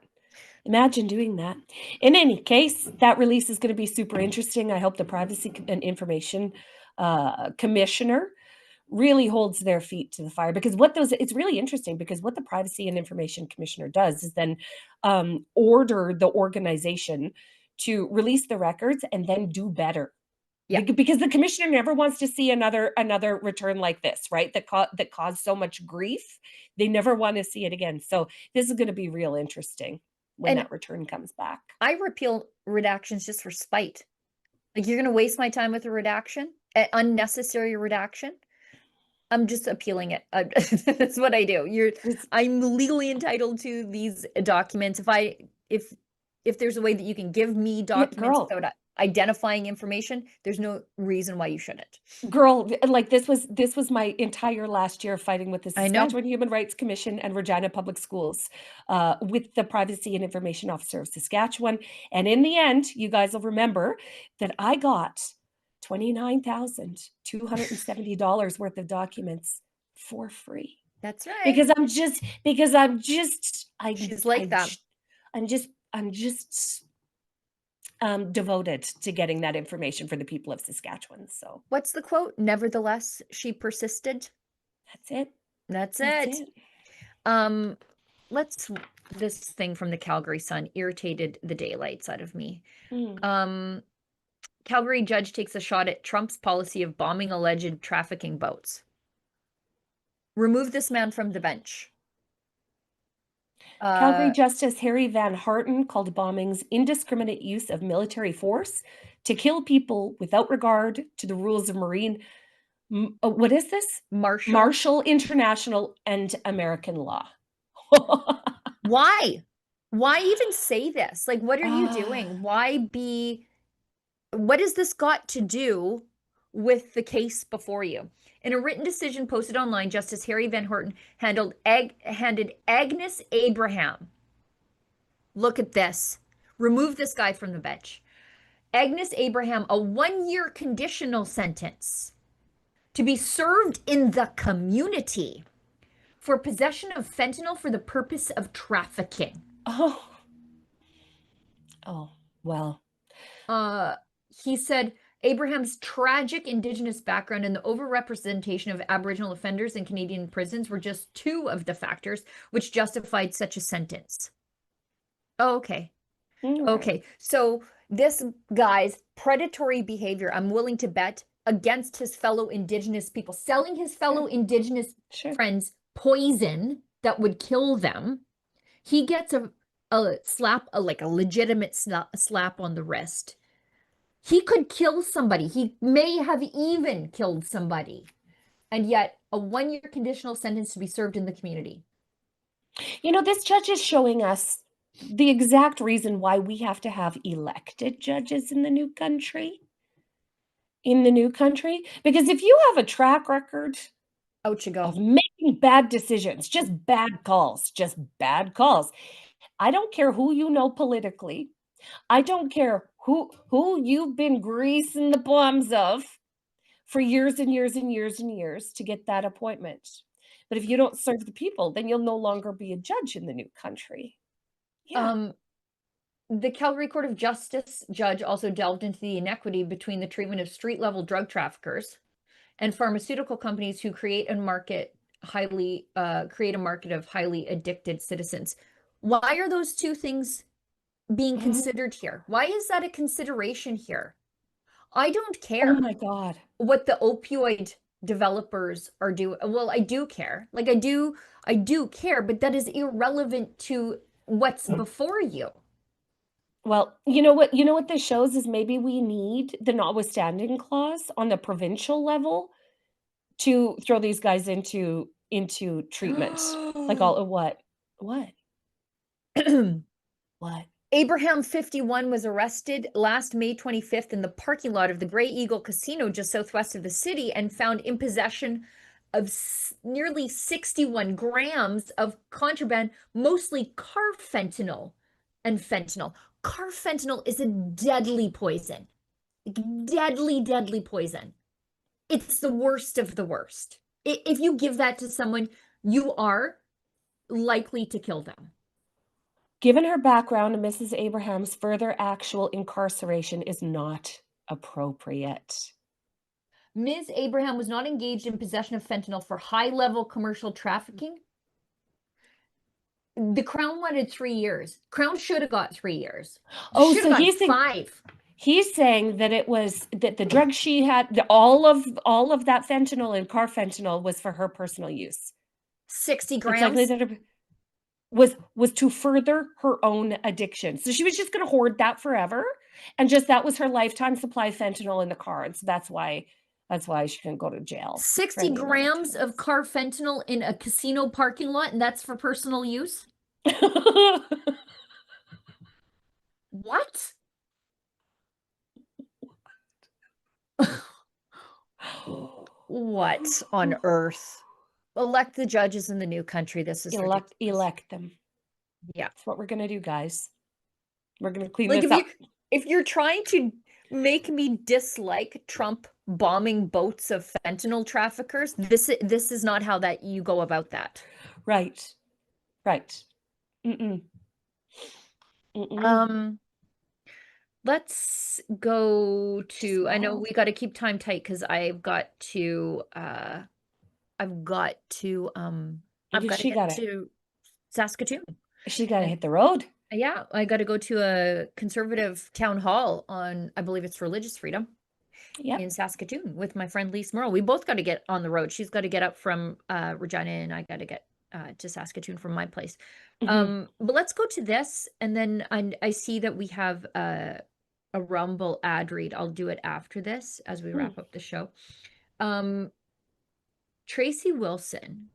Imagine doing that. In any case, that release is going to be super interesting. I hope the Privacy and Information Commissioner really holds their feet to the fire, because it's really interesting, because what the Privacy and Information Commissioner does is then order the organization to release the records and then do better. Yeah. Because the commissioner never wants to see another return like this, right? That caused so much grief. They never want to see it again. So this is going to be real interesting when that return comes back. I repeal redactions just for spite. Like, you're going to waste my time with a redaction, an unnecessary redaction. I'm just appealing it. That's what I do. I'm legally entitled to these documents. If there's a way that you can give me documents without identifying information, there's no reason why you shouldn't. Girl, like this was my entire last year fighting with the Saskatchewan Human Rights Commission and Regina Public Schools with the Privacy and Information Officer of Saskatchewan. And in the end, you guys will remember that I got $29,270 worth of documents for free. That's right. Because I'm just she's like that. I'm just devoted to getting that information for the people of Saskatchewan. So what's the quote? Nevertheless, she persisted. That's it. This thing from the Calgary Sun irritated the daylights out of me. Calgary judge takes a shot at Trump's policy of bombing alleged trafficking boats. Remove this man from the bench. Calgary Justice Harry Van Harten called bombings indiscriminate use of military force to kill people without regard to the rules of marine. What is this? Martial, international, and American law. Why? Why even say this? Like, what are you doing? What has this got to do with the case before you? In a written decision posted online, Justice Harry Van Harten handed Agnes Abraham. Look at this. Remove this guy from the bench. Agnes Abraham, a 1-year conditional sentence to be served in the community for possession of fentanyl for the purpose of trafficking. Oh, well. He said Abraham's tragic Indigenous background and the overrepresentation of Aboriginal offenders in Canadian prisons were just 2 of the factors which justified such a sentence. Oh, okay. Okay. So this guy's predatory behavior, I'm willing to bet, against his fellow Indigenous people, selling his fellow Indigenous friends poison that would kill them. He gets a slap, like a legitimate slap on the wrist. He could kill somebody. He may have even killed somebody. And yet a 1-year conditional sentence to be served in the community. You know, this judge is showing us the exact reason why we have to have elected judges in the new country. Because if you have a track record of making bad decisions, just bad calls, I don't care who you know politically. I don't care who you've been greasing the palms of for years and years and years and years to get that appointment. But if you don't serve the people, then you'll no longer be a judge in the new country. Yeah. The Calgary Court of Justice judge also delved into the inequity between the treatment of street-level drug traffickers and pharmaceutical companies who create a market of highly addicted citizens. Why are those 2 things being considered here? Why is that a consideration here? I don't care. Oh my God. What the opioid developers are doing. Well, I do care. Like, I do care, but that is irrelevant to what's before you. Well, you know what this shows is maybe we need the notwithstanding clause on the provincial level to throw these guys into treatment. Like all what? What? Abraham, 51, was arrested last May 25th in the parking lot of the Grey Eagle Casino just southwest of the city and found in possession of nearly 61 grams of contraband, mostly carfentanil and fentanyl. Carfentanil is a deadly poison. Deadly, deadly poison. It's the worst of the worst. If you give that to someone, you are likely to kill them. Given her background, Mrs. Abraham's further actual incarceration is not appropriate. Ms. Abraham was not engaged in possession of fentanyl for high-level commercial trafficking. The Crown wanted 3 years. Crown should have got 3 years. Oh, Should so have got he's saying, 5. he's saying that it was that the drug she had, all of that fentanyl and carfentanil was for her personal use. 60 It's likely grams. that her, was to further her own addiction. So she was just going to hoard that forever, and just that was her lifetime supply of fentanyl in the car, and so that's why she can go to jail. 60 grams of carfentanil in a casino parking lot, and that's for personal use? What? What on earth? Elect the judges in the new country. This is elect them. Yeah. That's what we're going to do, guys. We're going to clean Like this up. if you're trying to make me dislike Trump bombing boats of fentanyl traffickers, this is not how that you go about that. Right. Let's go to, I know we got to keep time tight because I've got to get to Saskatoon. She got to hit the road. Yeah, I got to go to a conservative town hall on, I believe it's religious freedom. Yeah. In Saskatoon with my friend Lise Merle. We both got to get on the road. She's got to get up from Regina, and I got to get to Saskatoon from my place. But let's go to this, and then I see that we have a Rumble ad read. I'll do it after this as we wrap up the show. Tracy Wilson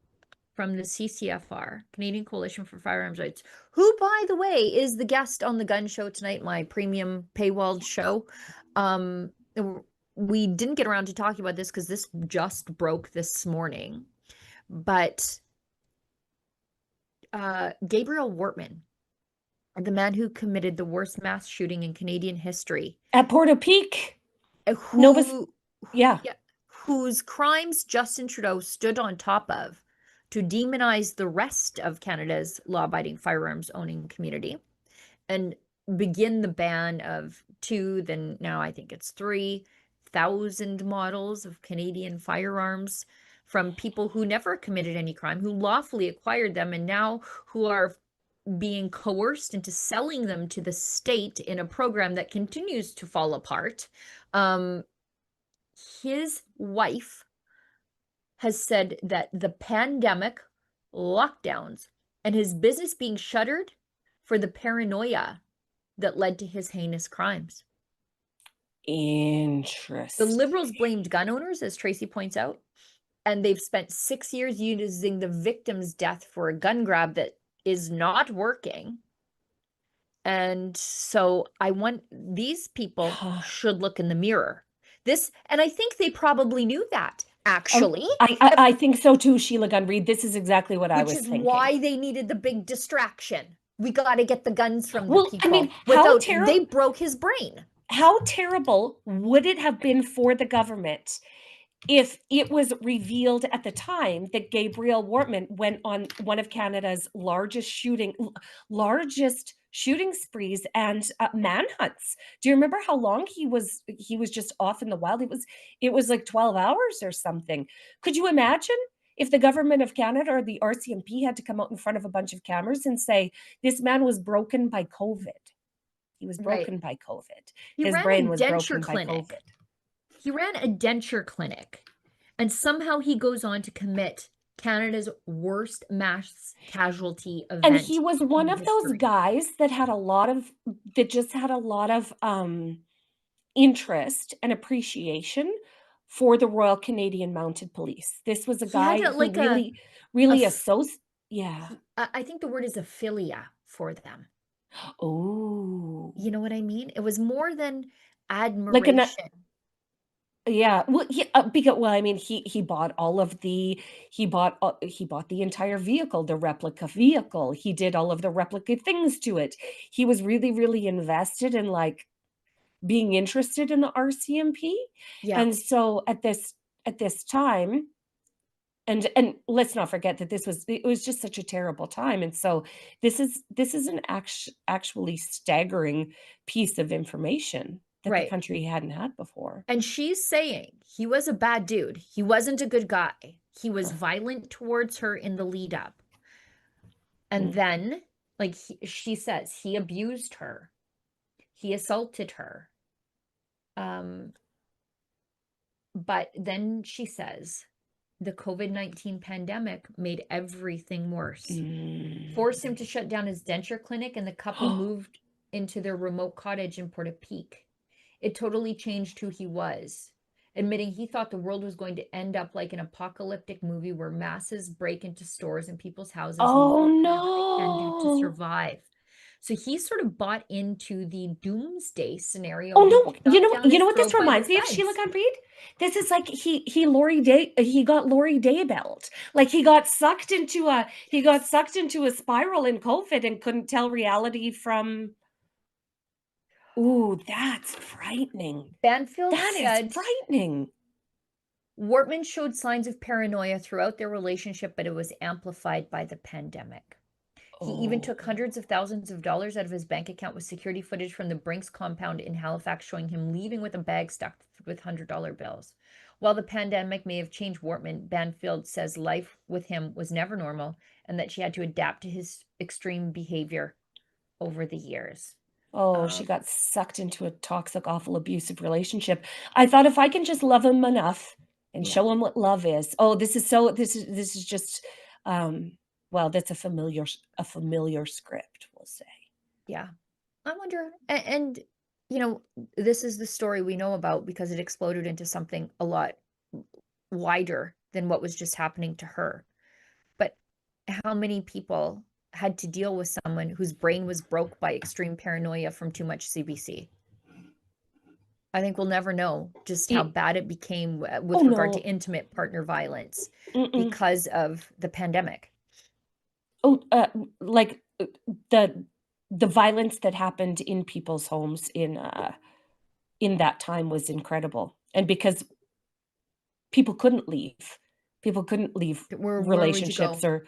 from the CCFR, Canadian Coalition for Firearms Rights, who, by the way, is the guest on the Gunn Show tonight, my premium paywalled show. We didn't get around to talking about this because this just broke this morning, but Gabriel Wortman, the man who committed the worst mass shooting in Canadian history at Port-au-Pique, whose crimes Justin Trudeau stood on top of to demonize the rest of Canada's law-abiding firearms owning community and begin the ban of 2, then now I think it's 3,000 models of Canadian firearms from people who never committed any crime, who lawfully acquired them, and now who are being coerced into selling them to the state in a program that continues to fall apart. His wife has said that the pandemic, lockdowns, and his business being shuttered for the paranoia that led to his heinous crimes. Interesting. The Liberals blamed gun owners, as Tracy points out, and they've spent 6 years using the victim's death for a gun grab that is not working. And so these people should look in the mirror. And I think they probably knew that, actually. I think so too, Sheila Gunn Reid. This is exactly what I was thinking. Which is why they needed the big distraction. We got to get the guns from the people. I mean, they broke his brain. How terrible would it have been for the government if it was revealed at the time that Gabriel Wortman went on one of Canada's largest shooting sprees and manhunts? Do you remember how long he was just off in the wild? It was like 12 hours or something. Could you imagine if the government of Canada or the RCMP had to come out in front of a bunch of cameras and say, this man was broken by COVID? He was broken by COVID. His brain was broken by COVID. He ran a denture clinic, and somehow he goes on to commit Canada's worst mass casualty event. And he was one of those guys that had a lot of interest and appreciation for the Royal Canadian Mounted Police. This was a guy who really associated. Yeah. I think the word is aphilia for them. Oh, You know what I mean? It was more than like an admiration. yeah. Well, because well, I mean, he bought all of the he bought the entire vehicle, the replica vehicle. He did all of the replica things to it. He was really, really invested in like being interested in the RCMP. Yeah, And so at this time, and let's not forget that it was just such a terrible time. And so this is an actually staggering piece of information that the right. country hadn't had before. And she's saying he was a bad dude. He wasn't a good guy. He was violent towards her in the lead up. And then, like she says, he abused her. He assaulted her. But then she says the COVID-19 pandemic made everything worse. Forced him to shut down his denture clinic, and the couple moved into their remote cottage in Porta Peak. It totally changed who he was, admitting he thought the world was going to end up like an apocalyptic movie where masses break into stores and people's houses and Oh do whatever they can do to no. survive. So he sort of bought into the doomsday scenario. Oh He no, shot down you his know what this throat by the reminds me of, Sheila feds. Gunn Reid? This is like he got Lori Daybelt. Like he got sucked into a spiral in COVID and couldn't tell reality from. Ooh, that's frightening. Banfield That is said frightening. Wortman showed signs of paranoia throughout their relationship, but it was amplified by the pandemic. He even took hundreds of thousands of dollars out of his bank account with security footage from the Brinks compound in Halifax showing him leaving with a bag stuffed with $100 bills. While the pandemic may have changed Wortman, Banfield says life with him was never normal and that she had to adapt to his extreme behavior over the years. Oh, she got sucked into a toxic, awful, abusive relationship. I thought if I can just love him enough and Yeah. show him what love is. Oh, this is just well, that's a familiar script, we'll say. Yeah. I wonder, and you know, this is the story we know about because it exploded into something a lot wider than what was just happening to her. But how many people had to deal with someone whose brain was broke by extreme paranoia from too much CBC? I think we'll never know just how It, bad it became oh with regard to no. intimate partner violence Mm-mm. because of the pandemic. Oh, like the violence that happened in people's homes in that time was incredible. And because people couldn't leave. People couldn't leave Where would you relationships go? or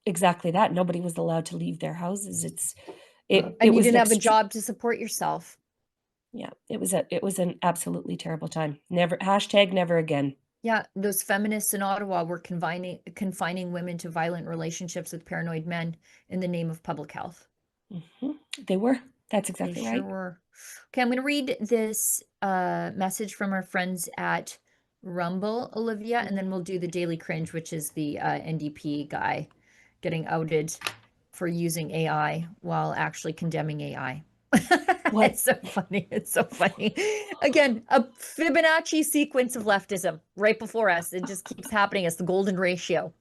exactly that. Nobody was allowed to leave their houses. It And you was didn't an have a job to support yourself. yeah, it was an absolutely terrible time. Never hashtag never again. Yeah, those feminists in Ottawa were confining women to violent relationships with paranoid men in the name of public health. They were. That's They exactly sure right. were. Okay, I'm going to read this message from our friends at Rumble, Olivia, and then we'll do the Daily Cringe, which is the NDP guy getting outed for using AI while actually condemning AI. What? It's so funny. It's so funny. Again, a Fibonacci sequence of leftism right before us. It just keeps happening. It's the golden ratio.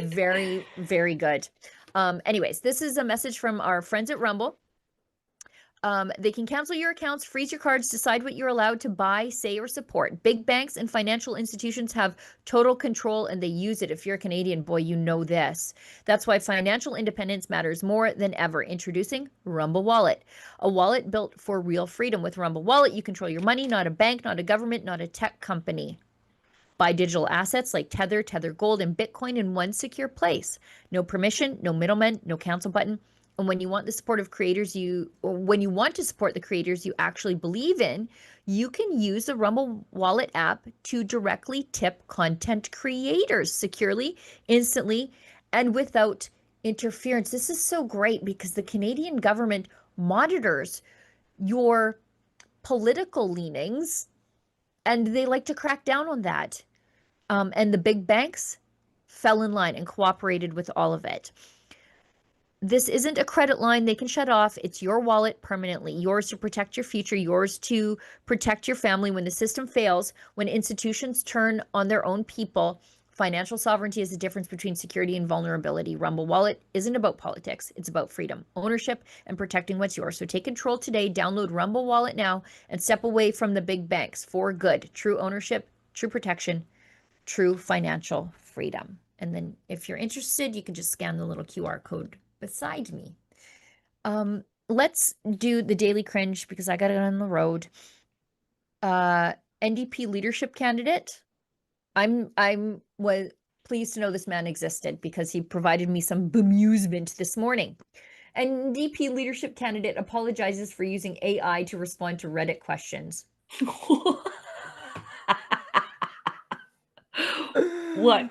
Very, very good. Anyways, this is a message from our friends at Rumble. They can cancel your accounts, freeze your cards, decide what you're allowed to buy, say, or support. Big banks and financial institutions have total control and they use it. If you're a Canadian, boy, you know this. That's why financial independence matters more than ever. Introducing Rumble Wallet, a wallet built for real freedom. With Rumble Wallet, you control your money, not a bank, not a government, not a tech company. Buy digital assets like Tether, Tether Gold, and Bitcoin in one secure place. No permission, no middleman, no cancel button. And when you want the support of creators when you want to support the creators you actually believe in, you can use the Rumble Wallet app to directly tip content creators securely, instantly, and without interference. This is so great because the Canadian government monitors your political leanings and they like to crack down on that. And the big banks fell in line and cooperated with all of it. This isn't a credit line they can shut off. It's your wallet permanently, yours to protect your future, yours to protect your family when the system fails, when institutions turn on their own people. Financial sovereignty is the difference between security and vulnerability. Rumble Wallet isn't about politics. It's about freedom, ownership, and protecting what's yours. So take control today. Download Rumble Wallet now and step away from the big banks for good. True ownership, true protection, true financial freedom. And then if you're interested, you can just scan the little QR code beside me. Let's do the daily cringe because I got it on the road. NDP leadership candidate. I'm was pleased to know this man existed because he provided me some bemusement this morning. NDP leadership candidate apologizes for using AI to respond to Reddit questions. What?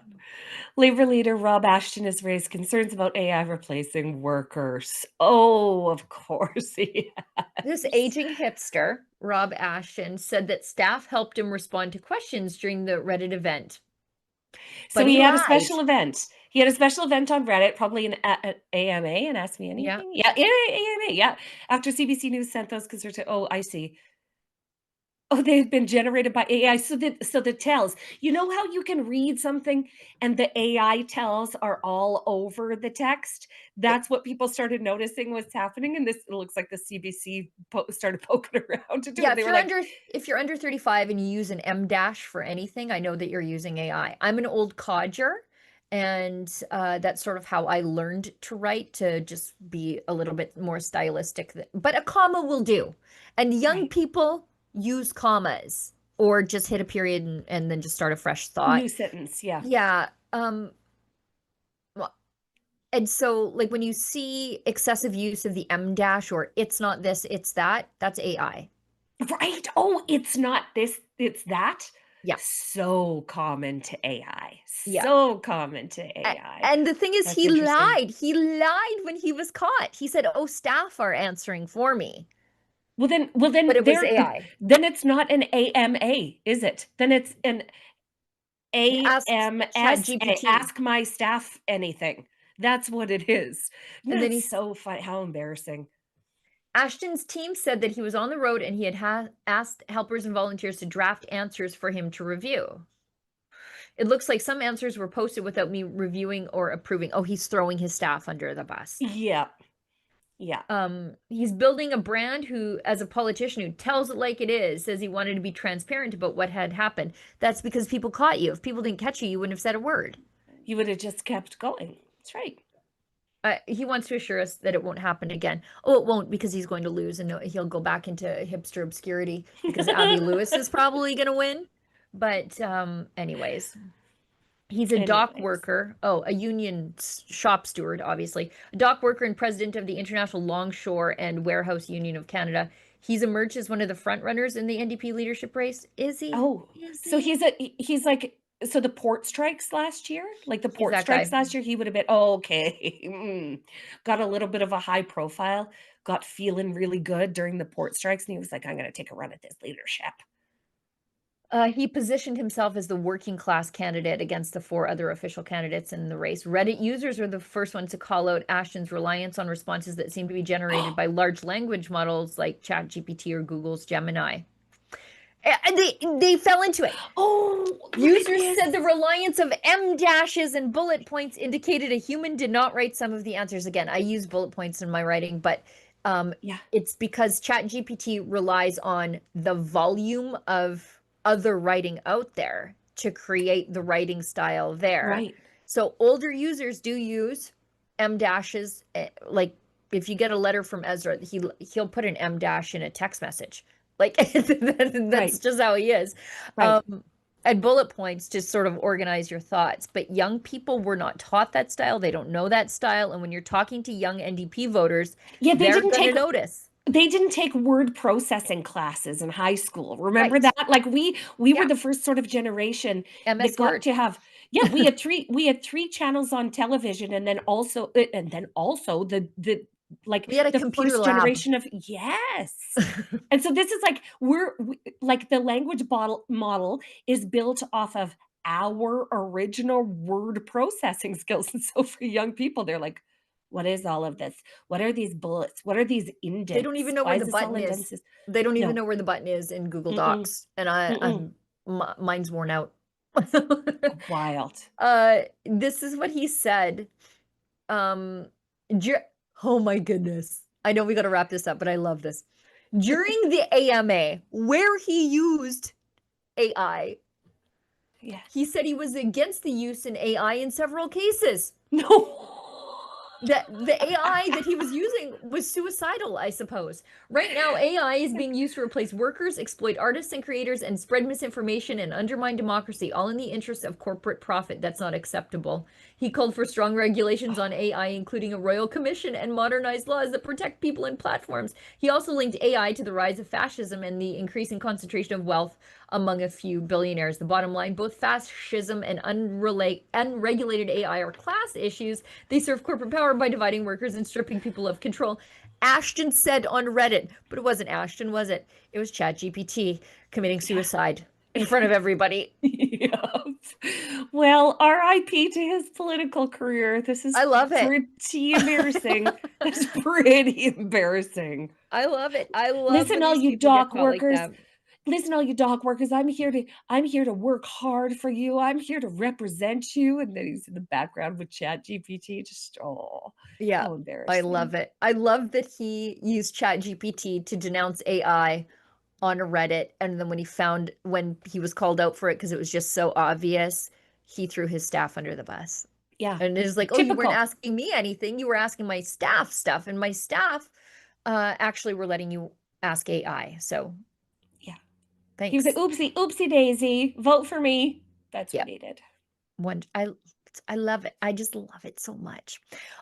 Labour leader Rob Ashton has raised concerns about AI replacing workers. Oh, of course he has. This aging hipster, Rob Ashton, said that staff helped him respond to questions during the Reddit event. So But he had a lied. special event. He had a special event on Reddit, probably an AMA, and Ask Me Anything. Yeah, AMA, yeah. After CBC News sent those concerns to, oh, I see. Oh, they've been generated by AI. So the tells, you know how you can read something and the AI tells are all over the text? That's what people started noticing was happening. And this it looks like the CBC started poking around to do Yeah, it. if you're under 35 and you use an M dash for anything, I know that you're using AI. I'm an old codger, and that's sort of how I learned to write, to just be a little bit more stylistic. But a comma will do. And young people use commas or just hit a period and then just start a fresh thought. New sentence, yeah. Yeah. And so like when you see excessive use of the M dash or it's not this, it's that, that's AI. Right. Oh, it's not this, it's that. Yeah. So common to AI. Yeah. So common to AI. And the thing is, That's he interesting. lied. He lied when he was caught. He said, "Oh, staff are answering for me." Well then But it was AI. then it's not an AMA, is it? Then it's an Ask AMS, ChatGPT. ask my staff anything. That's what it is. And then That's so funny. How embarrassing. Ashton's team said that he was on the road and he had asked helpers and volunteers to draft answers for him to review. It looks like some answers were posted without me reviewing or approving. Oh, he's throwing his staff under the bus. Yeah. Yeah. He's building a brand who, as a politician who tells it like it is, says he wanted to be transparent about what had happened. That's because people caught you. If people didn't catch you, you wouldn't have said a word. You would have just kept going. That's right. He wants to assure us that it won't happen again. Oh, it won't, because he's going to lose and he'll go back into hipster obscurity because Abby Lewis is probably going to win. But anyways, he's a dock worker. Oh, a union shop steward, obviously. A dock worker and president of the International Longshore and Warehouse Union of Canada. He's emerged as one of the front runners in the NDP leadership race. Is he? Oh, so he's like, so the port strikes last year, like the port strikes last year, he would have been, oh, okay. Got a little bit of a high profile, got feeling really good during the port strikes. And he was like, I'm going to take a run at this leadership. He positioned himself as the working class candidate against the 4 other official candidates in the race. Reddit users are the first ones to call out Ashton's reliance on responses that seem to be generated by large language models like ChatGPT or Google's Gemini. And they fell into it. Oh, users said the reliance of M dashes and bullet points indicated a human did not write some of the answers. Again, I use bullet points in my writing, but it's because ChatGPT relies on the volume of other writing out there to create the writing style there. Right. So older users do use M dashes. Like if you get a letter from Ezra, he'll put an M dash in a text message. Like that's just how he is. Right. And bullet points to sort of organize your thoughts. But young people were not taught that style. They don't know that style. And when you're talking to young NDP voters, they're going to notice. They didn't take word processing classes in high school. Remember that? Like we were the first sort of generation that got to have. Yeah, we had three channels on television, and then also the like we had a the computer first lab. generation of and so this is like like the language model is built off of our original word processing skills, and so for young people, they're like, what is all of this? What are these bullets? What are these indents? They don't even know where the button is. They don't even know where the button is in Google Docs. And mine's worn out. Wild. This is what he said. Oh my goodness. I know we got to wrap this up, but I love this. During the AMA, where he used AI, he said he was against the use in AI in several cases. No. That the AI that he was using was suicidal, I suppose. Right now, AI is being used to replace workers, exploit artists and creators, and spread misinformation and undermine democracy, all in the interest of corporate profit. That's not acceptable. He called for strong regulations on AI, including a royal commission and modernized laws that protect people and platforms. He also linked AI to the rise of fascism and the increasing concentration of wealth among a few billionaires. The bottom line, both fascism and unregulated AI are class issues. They serve corporate power by dividing workers and stripping people of control. Ashton said on Reddit, but it wasn't Ashton, was it? It was ChatGPT committing suicide in front of everybody. Yes. Well, RIP to his political career. This is I love it. Pretty embarrassing. It's pretty embarrassing. I love it. I love Listen, when all these you people get dock caught like workers. that. Listen, all you dock workers, I'm here to work hard for you. I'm here to represent you. And then he's in the background with ChatGPT. Just Yeah, how embarrassing. I love it. I love that he used ChatGPT to denounce AI on Reddit, and then when he was called out for it because it was just so obvious, he threw his staff under the bus. Yeah. And it's like, oh, you weren't asking me anything. You were asking my staff stuff, and my staff actually were letting you ask AI. So thanks. He was like, oopsie daisy, vote for me. That's what he did. I love it. I just love it so much.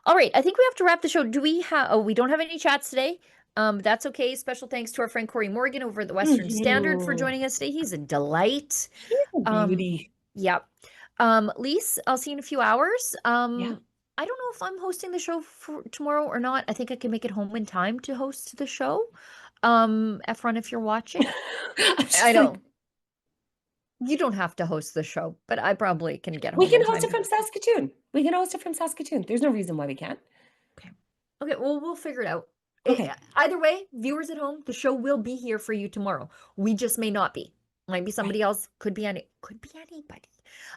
All right, I think we have to wrap the show. Do we have? Oh, we don't have any chats today. That's okay. Special thanks to our friend Cory Morgan over at the Western Standard for joining us today. He's a delight. He's a beauty. Yep. Lise, I'll see you in a few hours. I don't know if I'm hosting the show for tomorrow or not. I think I can make it home in time to host the show. Efron, if you're watching, I don't. You don't have to host the show, but I probably can get home. We can host it from Saskatoon. There's no reason why we can't. Okay. Well, we'll figure it out. Okay. Either way, viewers at home, the show will be here for you tomorrow. We just may not be. Might be somebody else. Could be anybody.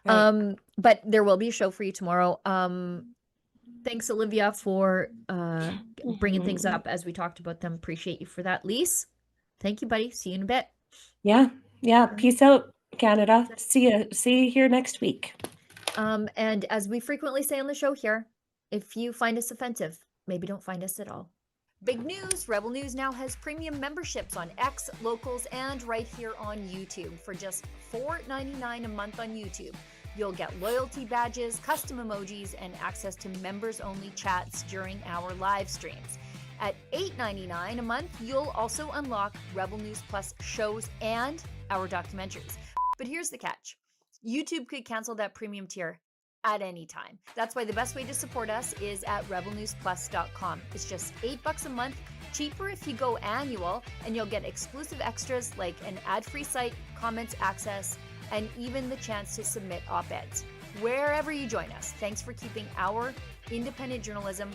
Right. But there will be a show for you tomorrow. Thanks, Olivia, for bringing things up as we talked about them. Appreciate you for that. Lise, thank you, buddy. See you in a bit. Yeah. Peace out, Canada. See you here next week. And as we frequently say on the show here, if you find us offensive, maybe don't find us at all. Big news, Rebel News now has premium memberships on X, Locals, and right here on YouTube. For just $4.99 a month on YouTube, you'll get loyalty badges, custom emojis, and access to members-only chats during our live streams. At $8.99 a month, you'll also unlock Rebel News Plus shows and our documentaries. But here's the catch. YouTube could cancel that premium tier at any time. That's why the best way to support us is at rebelnewsplus.com. It's just $8 a month, cheaper if you go annual, and you'll get exclusive extras like an ad-free site, comments access, and even the chance to submit op-eds. Wherever you join us, thanks for keeping our independent journalism